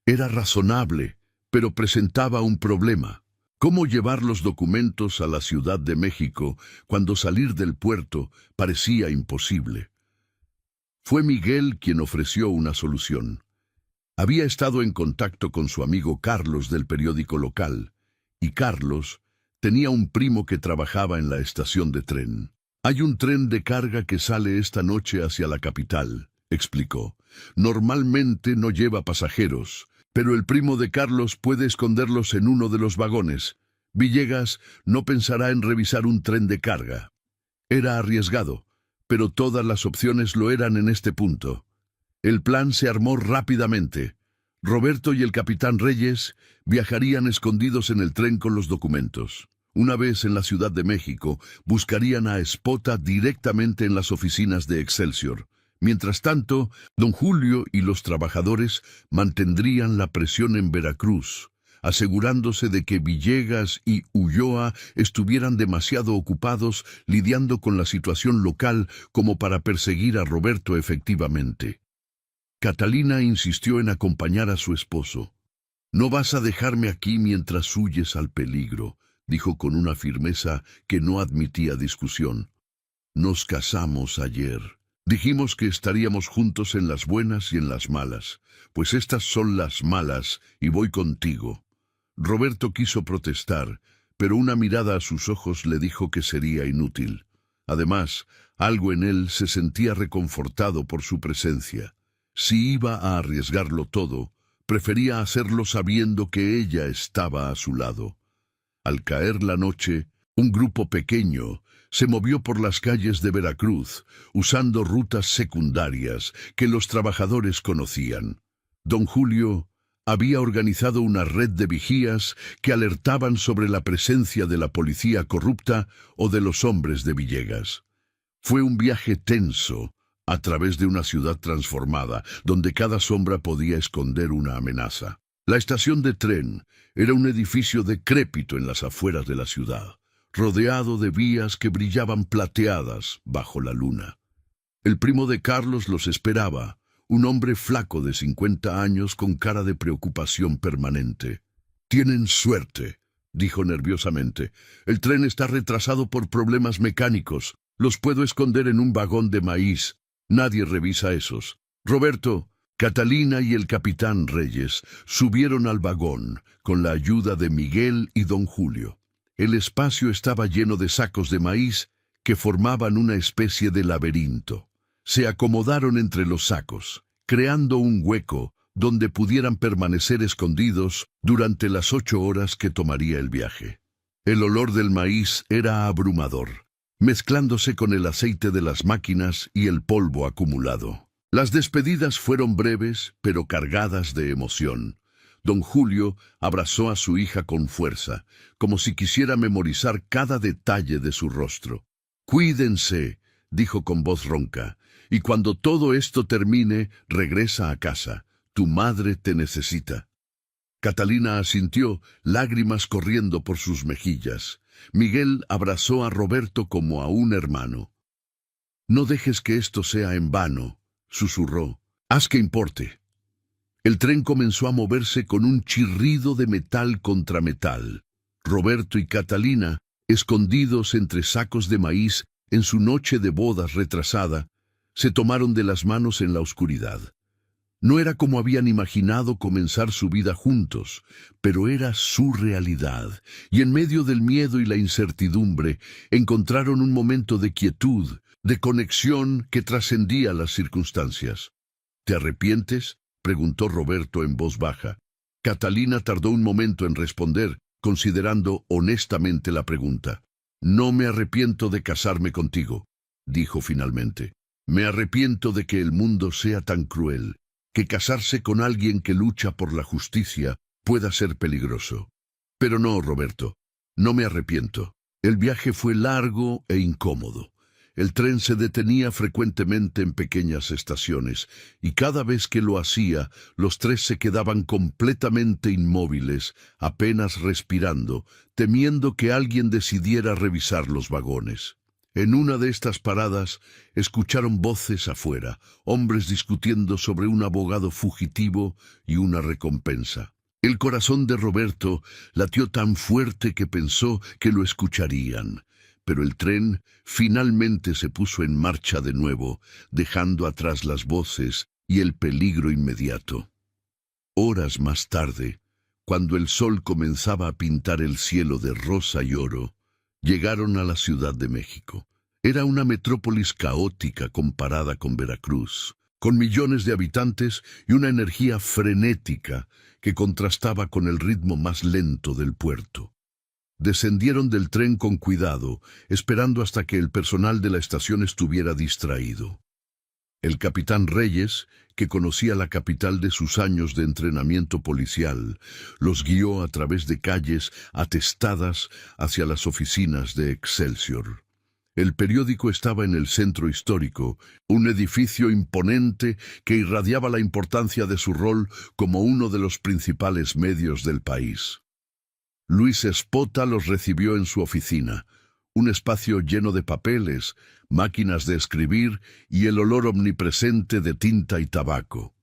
Era razonable, pero presentaba un problema. ¿Cómo llevar los documentos a la Ciudad de México cuando salir del puerto parecía imposible? Fue Miguel quien ofreció una solución. Había estado en contacto con su amigo Carlos del periódico local, y Carlos tenía un primo que trabajaba en la estación de tren. «Hay un tren de carga que sale esta noche hacia la capital», explicó. «Normalmente no lleva pasajeros, pero el primo de Carlos puede esconderlos en uno de los vagones. Villegas no pensará en revisar un tren de carga. Era arriesgado, pero todas las opciones lo eran en este punto. El plan se armó rápidamente. Roberto y el capitán Reyes viajarían escondidos en el tren con los documentos. Una vez en la Ciudad de México, buscarían a Espota directamente en las oficinas de Excelsior. Mientras tanto, don Julio y los trabajadores mantendrían la presión en Veracruz, asegurándose de que Villegas y Ulloa estuvieran demasiado ocupados lidiando con la situación local como para perseguir a Roberto efectivamente. Catalina insistió en acompañar a su esposo. «No vas a dejarme aquí mientras huyes al peligro», dijo con una firmeza que no admitía discusión. «Nos casamos ayer. Dijimos que estaríamos juntos en las buenas y en las malas. Pues estas son las malas y voy contigo». Roberto quiso protestar, pero una mirada a sus ojos le dijo que sería inútil. Además, algo en él se sentía reconfortado por su presencia. Si iba a arriesgarlo todo, prefería hacerlo sabiendo que ella estaba a su lado. Al caer la noche, un grupo pequeño se movió por las calles de Veracruz, usando rutas secundarias que los trabajadores conocían. Don Julio había organizado una red de vigías que alertaban sobre la presencia de la policía corrupta o de los hombres de Villegas. Fue un viaje tenso a través de una ciudad transformada, donde cada sombra podía esconder una amenaza. La estación de tren era un edificio decrépito en las afueras de la ciudad, rodeado de vías que brillaban plateadas bajo la luna. El primo de Carlos los esperaba, un hombre flaco de 50 años con cara de preocupación permanente. «Tienen suerte», dijo nerviosamente. «El tren está retrasado por problemas mecánicos. Los puedo esconder en un vagón de maíz. Nadie revisa esos. Roberto». Catalina y el capitán Reyes subieron al vagón con la ayuda de Miguel y don Julio. El espacio estaba lleno de sacos de maíz que formaban una especie de laberinto. Se acomodaron entre los sacos, creando un hueco donde pudieran permanecer escondidos durante las 8 horas que tomaría el viaje. El olor del maíz era abrumador, mezclándose con el aceite de las máquinas y el polvo acumulado. Las despedidas fueron breves, pero cargadas de emoción. Don Julio abrazó a su hija con fuerza, como si quisiera memorizar cada detalle de su rostro. «Cuídense», dijo con voz ronca, «y cuando todo esto termine, regresa a casa. Tu madre te necesita». Catalina asintió, lágrimas corriendo por sus mejillas. Miguel abrazó a Roberto como a un hermano. «No dejes que esto sea en vano», susurró. «Haz que importe». El tren comenzó a moverse con un chirrido de metal contra metal. Roberto y Catalina, escondidos entre sacos de maíz en su noche de bodas retrasada, se tomaron de las manos en la oscuridad. No era como habían imaginado comenzar su vida juntos, pero era su realidad, y en medio del miedo y la incertidumbre encontraron un momento de quietud, de conexión que trascendía las circunstancias. «¿Te arrepientes?», preguntó Roberto en voz baja. Catalina tardó un momento en responder, considerando honestamente la pregunta. «No me arrepiento de casarme contigo», dijo finalmente. «Me arrepiento de que el mundo sea tan cruel, que casarse con alguien que lucha por la justicia pueda ser peligroso. Pero no, Roberto, no me arrepiento. El viaje fue largo e incómodo. El tren se detenía frecuentemente en pequeñas estaciones, y cada vez que lo hacía, los tres se quedaban completamente inmóviles, apenas respirando, temiendo que alguien decidiera revisar los vagones. En una de estas paradas, escucharon voces afuera, hombres discutiendo sobre un abogado fugitivo y una recompensa. El corazón de Roberto latió tan fuerte que pensó que lo escucharían. Pero el tren finalmente se puso en marcha de nuevo, dejando atrás las voces y el peligro inmediato. Horas más tarde, cuando el sol comenzaba a pintar el cielo de rosa y oro, llegaron a la Ciudad de México. Era una metrópolis caótica comparada con Veracruz, con millones de habitantes y una energía frenética que contrastaba con el ritmo más lento del puerto. Descendieron del tren con cuidado, esperando hasta que el personal de la estación estuviera distraído. El capitán Reyes, que conocía la capital de sus años de entrenamiento policial, los guió a través de calles atestadas hacia las oficinas de Excelsior. El periódico estaba en el centro histórico, un edificio imponente que irradiaba la importancia de su rol como uno de los principales medios del país. Luis Espota los recibió en su oficina, un espacio lleno de papeles, máquinas de escribir y el olor omnipresente de tinta y tabaco.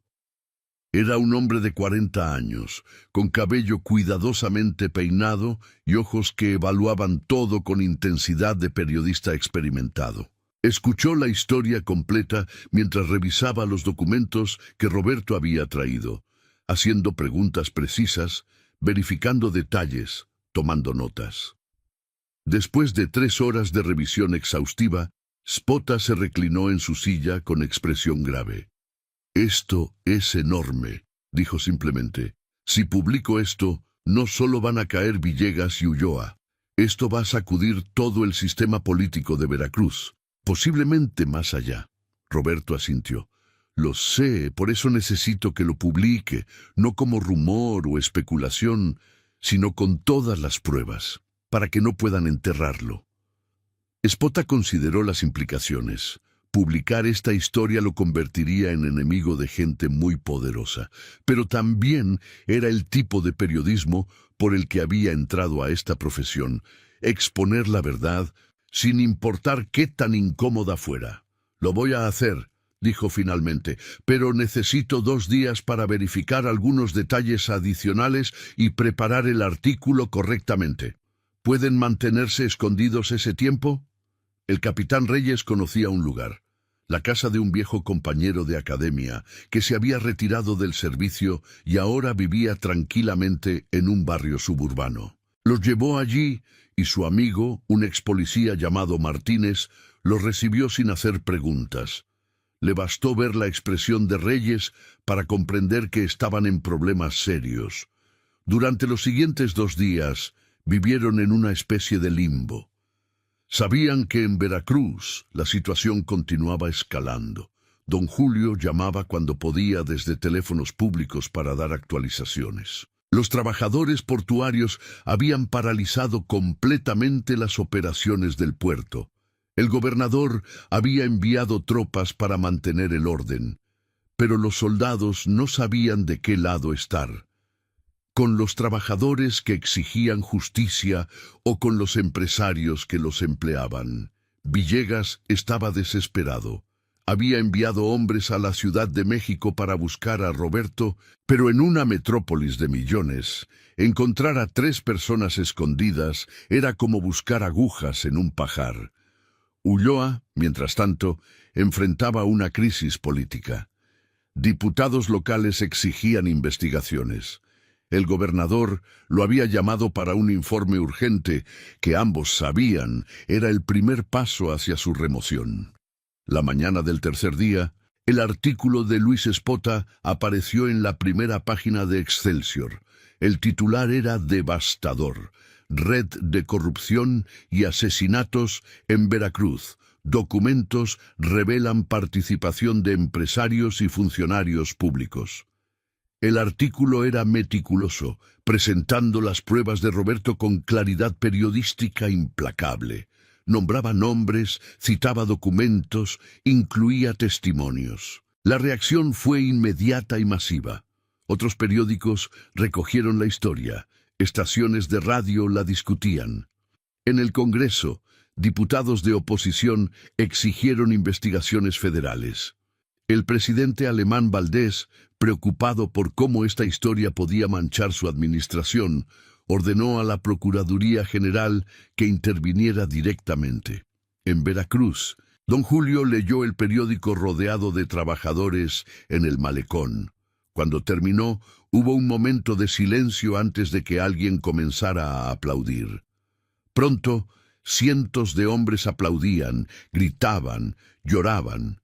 Era un hombre de 40 años, con cabello cuidadosamente peinado y ojos que evaluaban todo con intensidad de periodista experimentado. Escuchó la historia completa mientras revisaba los documentos que Roberto había traído, haciendo preguntas precisas, verificando detalles, tomando notas. Después de 3 horas de revisión exhaustiva, Spota se reclinó en su silla con expresión grave. «Esto es enorme», dijo simplemente. «Si publico esto, no solo van a caer Villegas y Ulloa. Esto va a sacudir todo el sistema político de Veracruz, posiblemente más allá». Roberto asintió. «Lo sé, por eso necesito que lo publique, no como rumor o especulación, sino con todas las pruebas, para que no puedan enterrarlo». Espota consideró las implicaciones. Publicar esta historia lo convertiría en enemigo de gente muy poderosa, pero también era el tipo de periodismo por el que había entrado a esta profesión, exponer la verdad sin importar qué tan incómoda fuera. «Lo voy a hacer», dijo finalmente, «pero necesito 2 días para verificar algunos detalles adicionales y preparar el artículo correctamente. ¿Pueden mantenerse escondidos ese tiempo?» El capitán Reyes conocía un lugar, la casa de un viejo compañero de academia que se había retirado del servicio y ahora vivía tranquilamente en un barrio suburbano. Los llevó allí y su amigo, un ex policía llamado Martínez, los recibió sin hacer preguntas. Le bastó ver la expresión de Reyes para comprender que estaban en problemas serios. Durante los siguientes 2 días vivieron en una especie de limbo. Sabían que en Veracruz la situación continuaba escalando. Don Julio llamaba cuando podía desde teléfonos públicos para dar actualizaciones. Los trabajadores portuarios habían paralizado completamente las operaciones del puerto. El gobernador había enviado tropas para mantener el orden, pero los soldados no sabían de qué lado estar. Con los trabajadores que exigían justicia o con los empresarios que los empleaban. Villegas estaba desesperado. Había enviado hombres a la Ciudad de México para buscar a Roberto, pero en una metrópolis de millones, encontrar a 3 personas escondidas era como buscar agujas en un pajar. Ulloa, mientras tanto, enfrentaba una crisis política. Diputados locales exigían investigaciones. El gobernador lo había llamado para un informe urgente que ambos sabían era el primer paso hacia su remoción. La mañana del tercer día, el artículo de Luis Espota apareció en la primera página de Excelsior. El titular era devastador: «Red de corrupción y asesinatos en Veracruz. Documentos revelan participación de empresarios y funcionarios públicos». El artículo era meticuloso, presentando las pruebas de Roberto con claridad periodística implacable. Nombraba nombres, citaba documentos, incluía testimonios. La reacción fue inmediata y masiva. Otros periódicos recogieron la historia, estaciones de radio la discutían. En el Congreso, diputados de oposición exigieron investigaciones federales. El presidente alemán Valdés, preocupado por cómo esta historia podía manchar su administración, ordenó a la Procuraduría General que interviniera directamente. En Veracruz, don Julio leyó el periódico rodeado de trabajadores en el malecón. Cuando terminó, hubo un momento de silencio antes de que alguien comenzara a aplaudir. Pronto, cientos de hombres aplaudían, gritaban, lloraban.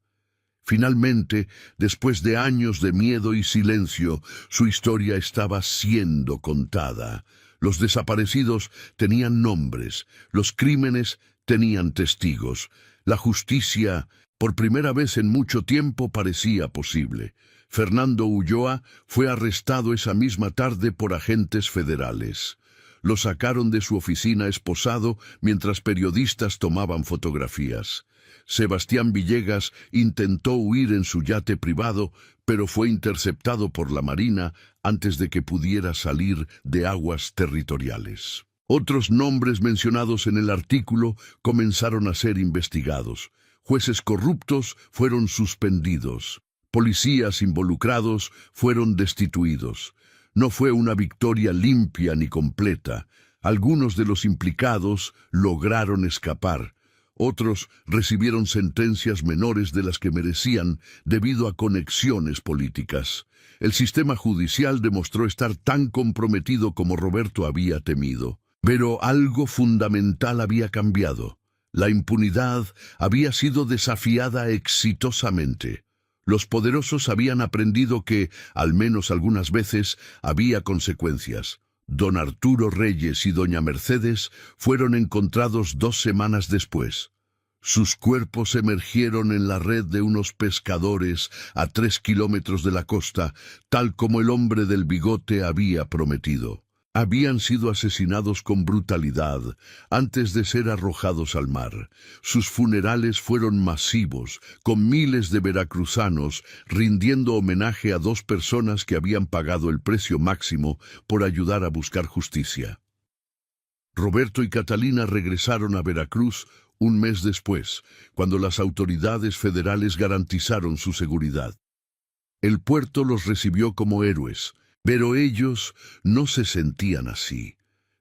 Finalmente, después de años de miedo y silencio, su historia estaba siendo contada. Los desaparecidos tenían nombres, los crímenes tenían testigos. La justicia, por primera vez en mucho tiempo, parecía posible. Fernando Ulloa fue arrestado esa misma tarde por agentes federales. Lo sacaron de su oficina esposado mientras periodistas tomaban fotografías. Sebastián Villegas intentó huir en su yate privado, pero fue interceptado por la Marina antes de que pudiera salir de aguas territoriales. Otros nombres mencionados en el artículo comenzaron a ser investigados. Jueces corruptos fueron suspendidos. Policías involucrados fueron destituidos. No fue una victoria limpia ni completa. Algunos de los implicados lograron escapar. Otros recibieron sentencias menores de las que merecían debido a conexiones políticas. El sistema judicial demostró estar tan comprometido como Roberto había temido. Pero algo fundamental había cambiado. La impunidad había sido desafiada exitosamente. Los poderosos habían aprendido que, al menos algunas veces, había consecuencias. Don Arturo Reyes y doña Mercedes fueron encontrados 2 semanas después. Sus cuerpos emergieron en la red de unos pescadores a 3 kilómetros de la costa, tal como el hombre del bigote había prometido. Habían sido asesinados con brutalidad antes de ser arrojados al mar. Sus funerales fueron masivos, con miles de veracruzanos rindiendo homenaje a 2 personas que habían pagado el precio máximo por ayudar a buscar justicia. Roberto y Catalina regresaron a Veracruz un mes después, cuando las autoridades federales garantizaron su seguridad. El puerto los recibió como héroes. Pero ellos no se sentían así.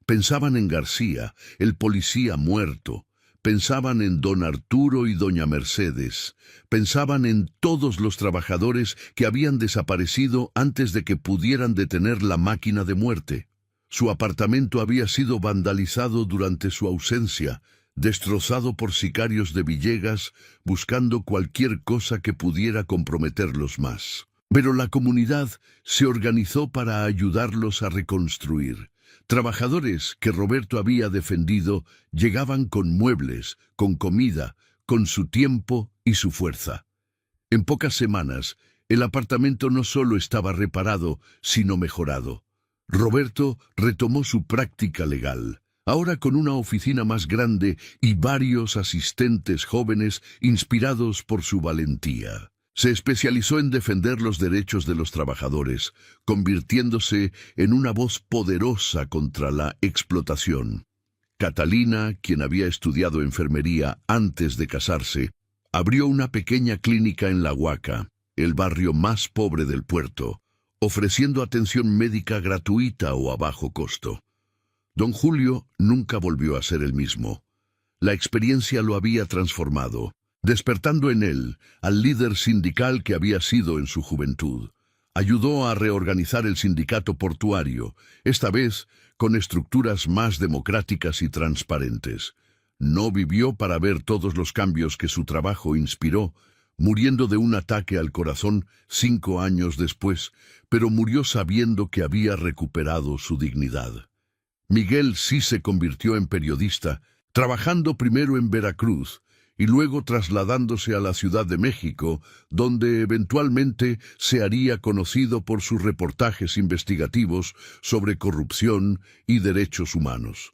Pensaban en García, el policía muerto. Pensaban en don Arturo y doña Mercedes. Pensaban en todos los trabajadores que habían desaparecido antes de que pudieran detener la máquina de muerte. Su apartamento había sido vandalizado durante su ausencia, destrozado por sicarios de Villegas, buscando cualquier cosa que pudiera comprometerlos más. Pero la comunidad se organizó para ayudarlos a reconstruir. Trabajadores que Roberto había defendido llegaban con muebles, con comida, con su tiempo y su fuerza. En pocas semanas, el apartamento no solo estaba reparado, sino mejorado. Roberto retomó su práctica legal, ahora con una oficina más grande y varios asistentes jóvenes inspirados por su valentía. Se especializó en defender los derechos de los trabajadores, convirtiéndose en una voz poderosa contra la explotación. Catalina, quien había estudiado enfermería antes de casarse, abrió una pequeña clínica en La Huaca, el barrio más pobre del puerto, ofreciendo atención médica gratuita o a bajo costo. Don Julio nunca volvió a ser el mismo. La experiencia lo había transformado, despertando en él al líder sindical que había sido en su juventud. Ayudó a reorganizar el sindicato portuario, esta vez con estructuras más democráticas y transparentes. No vivió para ver todos los cambios que su trabajo inspiró, muriendo de un ataque al corazón 5 años después, pero murió sabiendo que había recuperado su dignidad. Miguel sí se convirtió en periodista, trabajando primero en Veracruz, y luego trasladándose a la Ciudad de México, donde eventualmente se haría conocido por sus reportajes investigativos sobre corrupción y derechos humanos.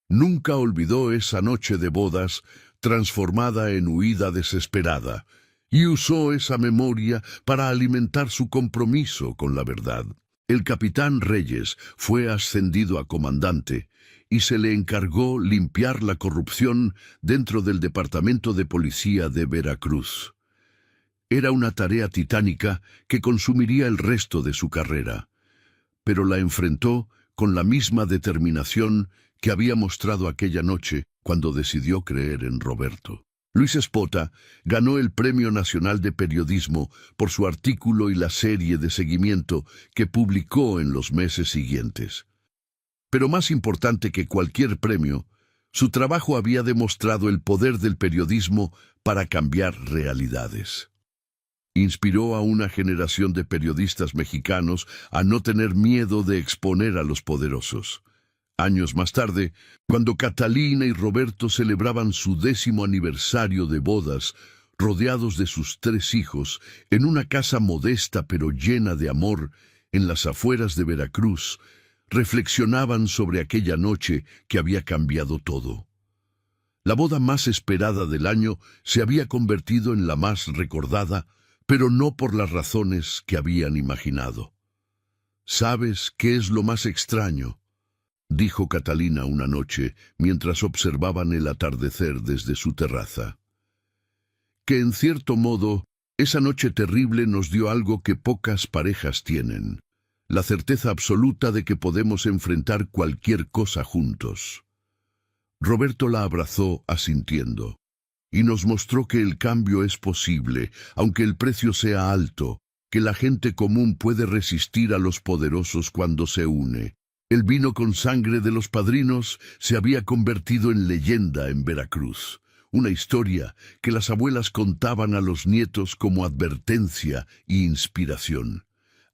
Nunca olvidó esa noche de bodas transformada en huida desesperada, y usó esa memoria para alimentar su compromiso con la verdad. El capitán Reyes fue ascendido a comandante, y se le encargó limpiar la corrupción dentro del Departamento de Policía de Veracruz. Era una tarea titánica que consumiría el resto de su carrera, pero la enfrentó con la misma determinación que había mostrado aquella noche cuando decidió creer en Roberto. Luis Espota ganó el Premio Nacional de Periodismo por su artículo y la serie de seguimiento que publicó en los meses siguientes. Pero más importante que cualquier premio, su trabajo había demostrado el poder del periodismo para cambiar realidades. Inspiró a una generación de periodistas mexicanos a no tener miedo de exponer a los poderosos. Años más tarde, cuando Catalina y Roberto celebraban su 10º aniversario de bodas, rodeados de sus 3 hijos, en una casa modesta pero llena de amor, en las afueras de Veracruz, reflexionaban sobre aquella noche que había cambiado todo. La boda más esperada del año se había convertido en la más recordada, pero no por las razones que habían imaginado. ¿Sabes qué es lo más extraño?, dijo Catalina una noche mientras observaban el atardecer desde su terraza. Que en cierto modo, esa noche terrible nos dio algo que pocas parejas tienen: la certeza absoluta de que podemos enfrentar cualquier cosa juntos. Roberto la abrazó asintiendo, y nos mostró que el cambio es posible, aunque el precio sea alto, que la gente común puede resistir a los poderosos cuando se une. El vino con sangre de los padrinos se había convertido en leyenda en Veracruz, una historia que las abuelas contaban a los nietos como advertencia e inspiración.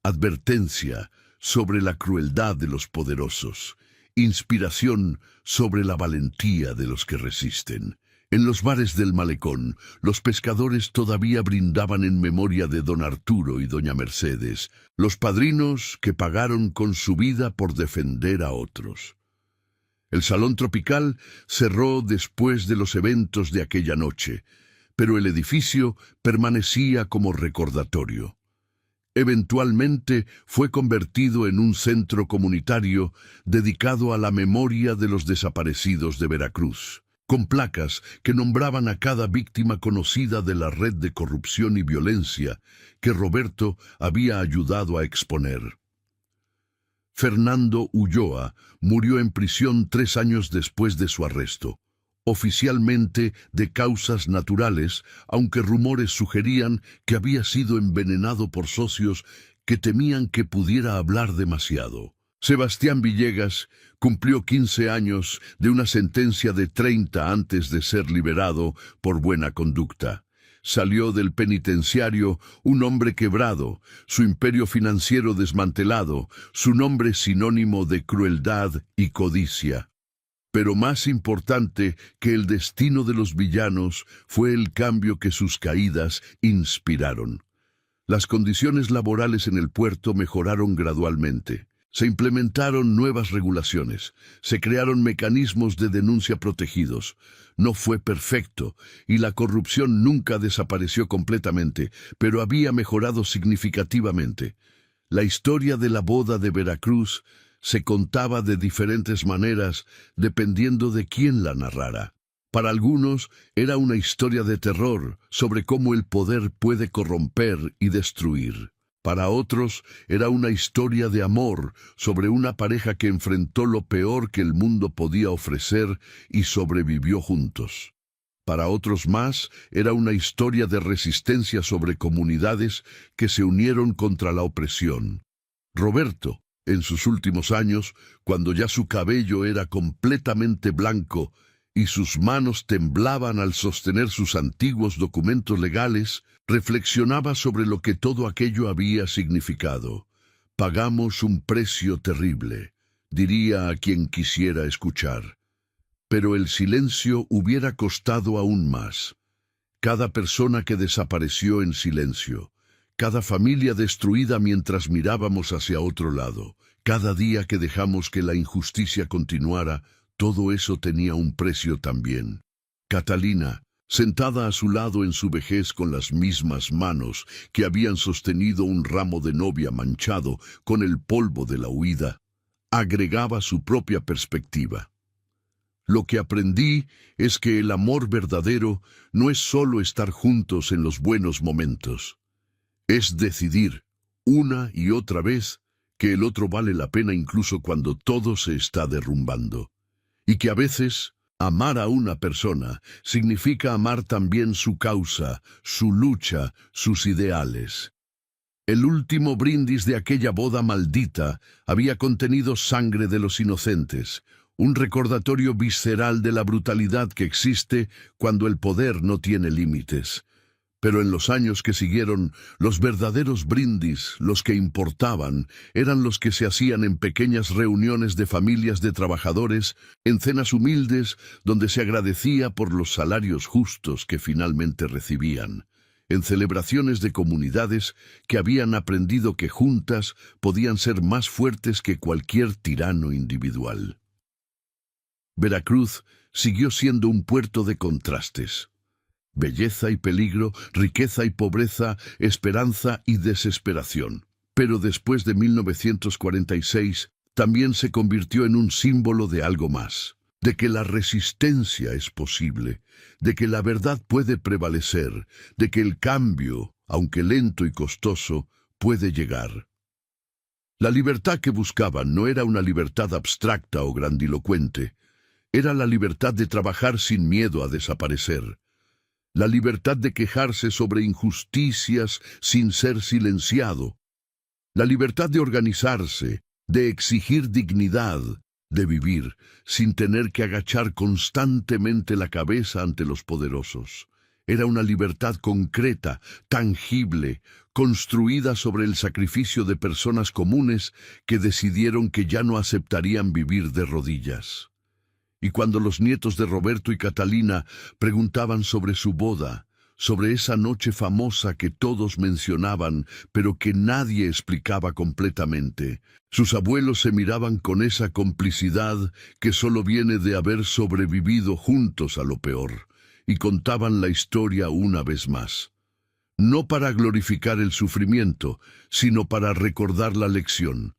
Advertencia sobre la crueldad de los poderosos, inspiración sobre la valentía de los que resisten. En los bares del malecón, los pescadores todavía brindaban en memoria de don Arturo y doña Mercedes, los padrinos que pagaron con su vida por defender a otros. El salón tropical cerró después de los eventos de aquella noche, pero el edificio permanecía como recordatorio. Eventualmente fue convertido en un centro comunitario dedicado a la memoria de los desaparecidos de Veracruz, con placas que nombraban a cada víctima conocida de la red de corrupción y violencia que Roberto había ayudado a exponer. Fernando Ulloa murió en prisión 3 años después de su arresto, oficialmente de causas naturales, aunque rumores sugerían que había sido envenenado por socios que temían que pudiera hablar demasiado. Sebastián Villegas cumplió 15 años de una sentencia de 30 antes de ser liberado por buena conducta. Salió del penitenciario un hombre quebrado, su imperio financiero desmantelado, su nombre sinónimo de crueldad y codicia. Pero más importante que el destino de los villanos fue el cambio que sus caídas inspiraron. Las condiciones laborales en el puerto mejoraron gradualmente. Se implementaron nuevas regulaciones, se crearon mecanismos de denuncia protegidos. No fue perfecto y la corrupción nunca desapareció completamente, pero había mejorado significativamente. La historia de la boda de Veracruz se contaba de diferentes maneras dependiendo de quién la narrara. Para algunos era una historia de terror sobre cómo el poder puede corromper y destruir. Para otros era una historia de amor sobre una pareja que enfrentó lo peor que el mundo podía ofrecer y sobrevivió juntos. Para otros más era una historia de resistencia sobre comunidades que se unieron contra la opresión. Roberto, en sus últimos años, cuando ya su cabello era completamente blanco y sus manos temblaban al sostener sus antiguos documentos legales, reflexionaba sobre lo que todo aquello había significado. Pagamos un precio terrible, diría a quien quisiera escuchar. Pero el silencio hubiera costado aún más. Cada persona que desapareció en silencio, cada familia destruida mientras mirábamos hacia otro lado, cada día que dejamos que la injusticia continuara, todo eso tenía un precio también. Catalina, sentada a su lado en su vejez con las mismas manos que habían sostenido un ramo de novia manchado con el polvo de la huida, agregaba su propia perspectiva. Lo que aprendí es que el amor verdadero no es solo estar juntos en los buenos momentos. Es decidir, una y otra vez, que el otro vale la pena incluso cuando todo se está derrumbando. Y que a veces, amar a una persona significa amar también su causa, su lucha, sus ideales. El último brindis de aquella boda maldita había contenido sangre de los inocentes, un recordatorio visceral de la brutalidad que existe cuando el poder no tiene límites. Pero en los años que siguieron, los verdaderos brindis, los que importaban, eran los que se hacían en pequeñas reuniones de familias de trabajadores, en cenas humildes, donde se agradecía por los salarios justos que finalmente recibían, en celebraciones de comunidades que habían aprendido que juntas podían ser más fuertes que cualquier tirano individual. Veracruz siguió siendo un puerto de contrastes. Belleza y peligro, riqueza y pobreza, esperanza y desesperación. Pero después de 1946, también se convirtió en un símbolo de algo más, de que la resistencia es posible, de que la verdad puede prevalecer, de que el cambio, aunque lento y costoso, puede llegar. La libertad que buscaban no era una libertad abstracta o grandilocuente, era la libertad de trabajar sin miedo a desaparecer. La libertad de quejarse sobre injusticias sin ser silenciado. La libertad de organizarse, de exigir dignidad, de vivir sin tener que agachar constantemente la cabeza ante los poderosos. Era una libertad concreta, tangible, construida sobre el sacrificio de personas comunes que decidieron que ya no aceptarían vivir de rodillas. Y cuando los nietos de Roberto y Catalina preguntaban sobre su boda, sobre esa noche famosa que todos mencionaban, pero que nadie explicaba completamente, sus abuelos se miraban con esa complicidad que solo viene de haber sobrevivido juntos a lo peor, y contaban la historia una vez más. No para glorificar el sufrimiento, sino para recordar la lección.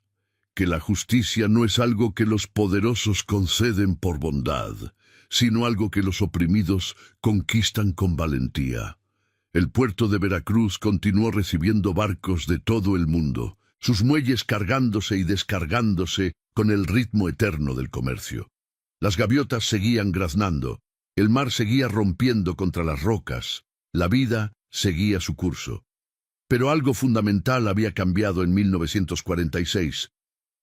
Que la justicia no es algo que los poderosos conceden por bondad, sino algo que los oprimidos conquistan con valentía. El puerto de Veracruz continuó recibiendo barcos de todo el mundo, sus muelles cargándose y descargándose con el ritmo eterno del comercio. Las gaviotas seguían graznando, el mar seguía rompiendo contra las rocas, la vida seguía su curso. Pero algo fundamental había cambiado en 1946.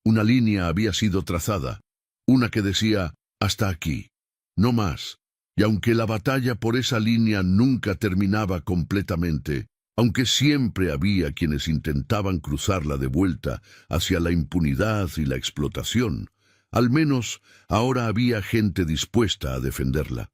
Una línea había sido trazada, una que decía, hasta aquí, no más, y aunque la batalla por esa línea nunca terminaba completamente, aunque siempre había quienes intentaban cruzarla de vuelta hacia la impunidad y la explotación, al menos ahora había gente dispuesta a defenderla.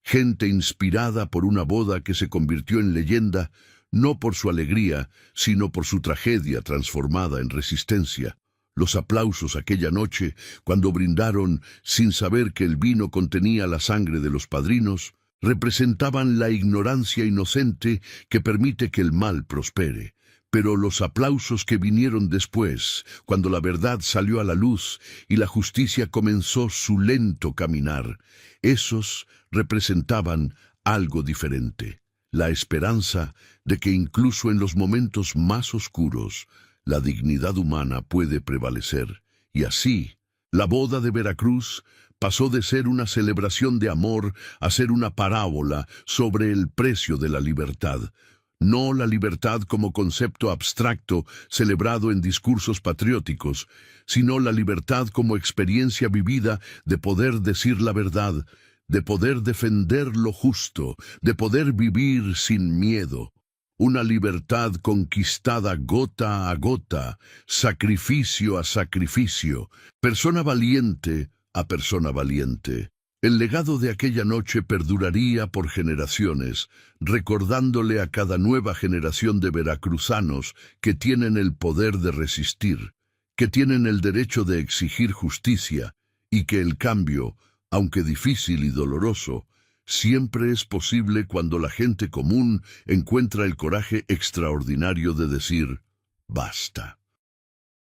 Gente inspirada por una boda que se convirtió en leyenda, no por su alegría, sino por su tragedia transformada en resistencia. Los aplausos aquella noche, cuando brindaron sin saber que el vino contenía la sangre de los padrinos, representaban la ignorancia inocente que permite que el mal prospere. Pero los aplausos que vinieron después, cuando la verdad salió a la luz y la justicia comenzó su lento caminar, esos representaban algo diferente. La esperanza de que incluso en los momentos más oscuros, la dignidad humana puede prevalecer, y así, la boda de Veracruz pasó de ser una celebración de amor a ser una parábola sobre el precio de la libertad. No la libertad como concepto abstracto celebrado en discursos patrióticos, sino la libertad como experiencia vivida de poder decir la verdad, de poder defender lo justo, de poder vivir sin miedo. Una libertad conquistada gota a gota, sacrificio a sacrificio, persona valiente a persona valiente. El legado de aquella noche perduraría por generaciones, recordándole a cada nueva generación de veracruzanos que tienen el poder de resistir, que tienen el derecho de exigir justicia, y que el cambio, aunque difícil y doloroso, siempre es posible cuando la gente común encuentra el coraje extraordinario de decir, basta.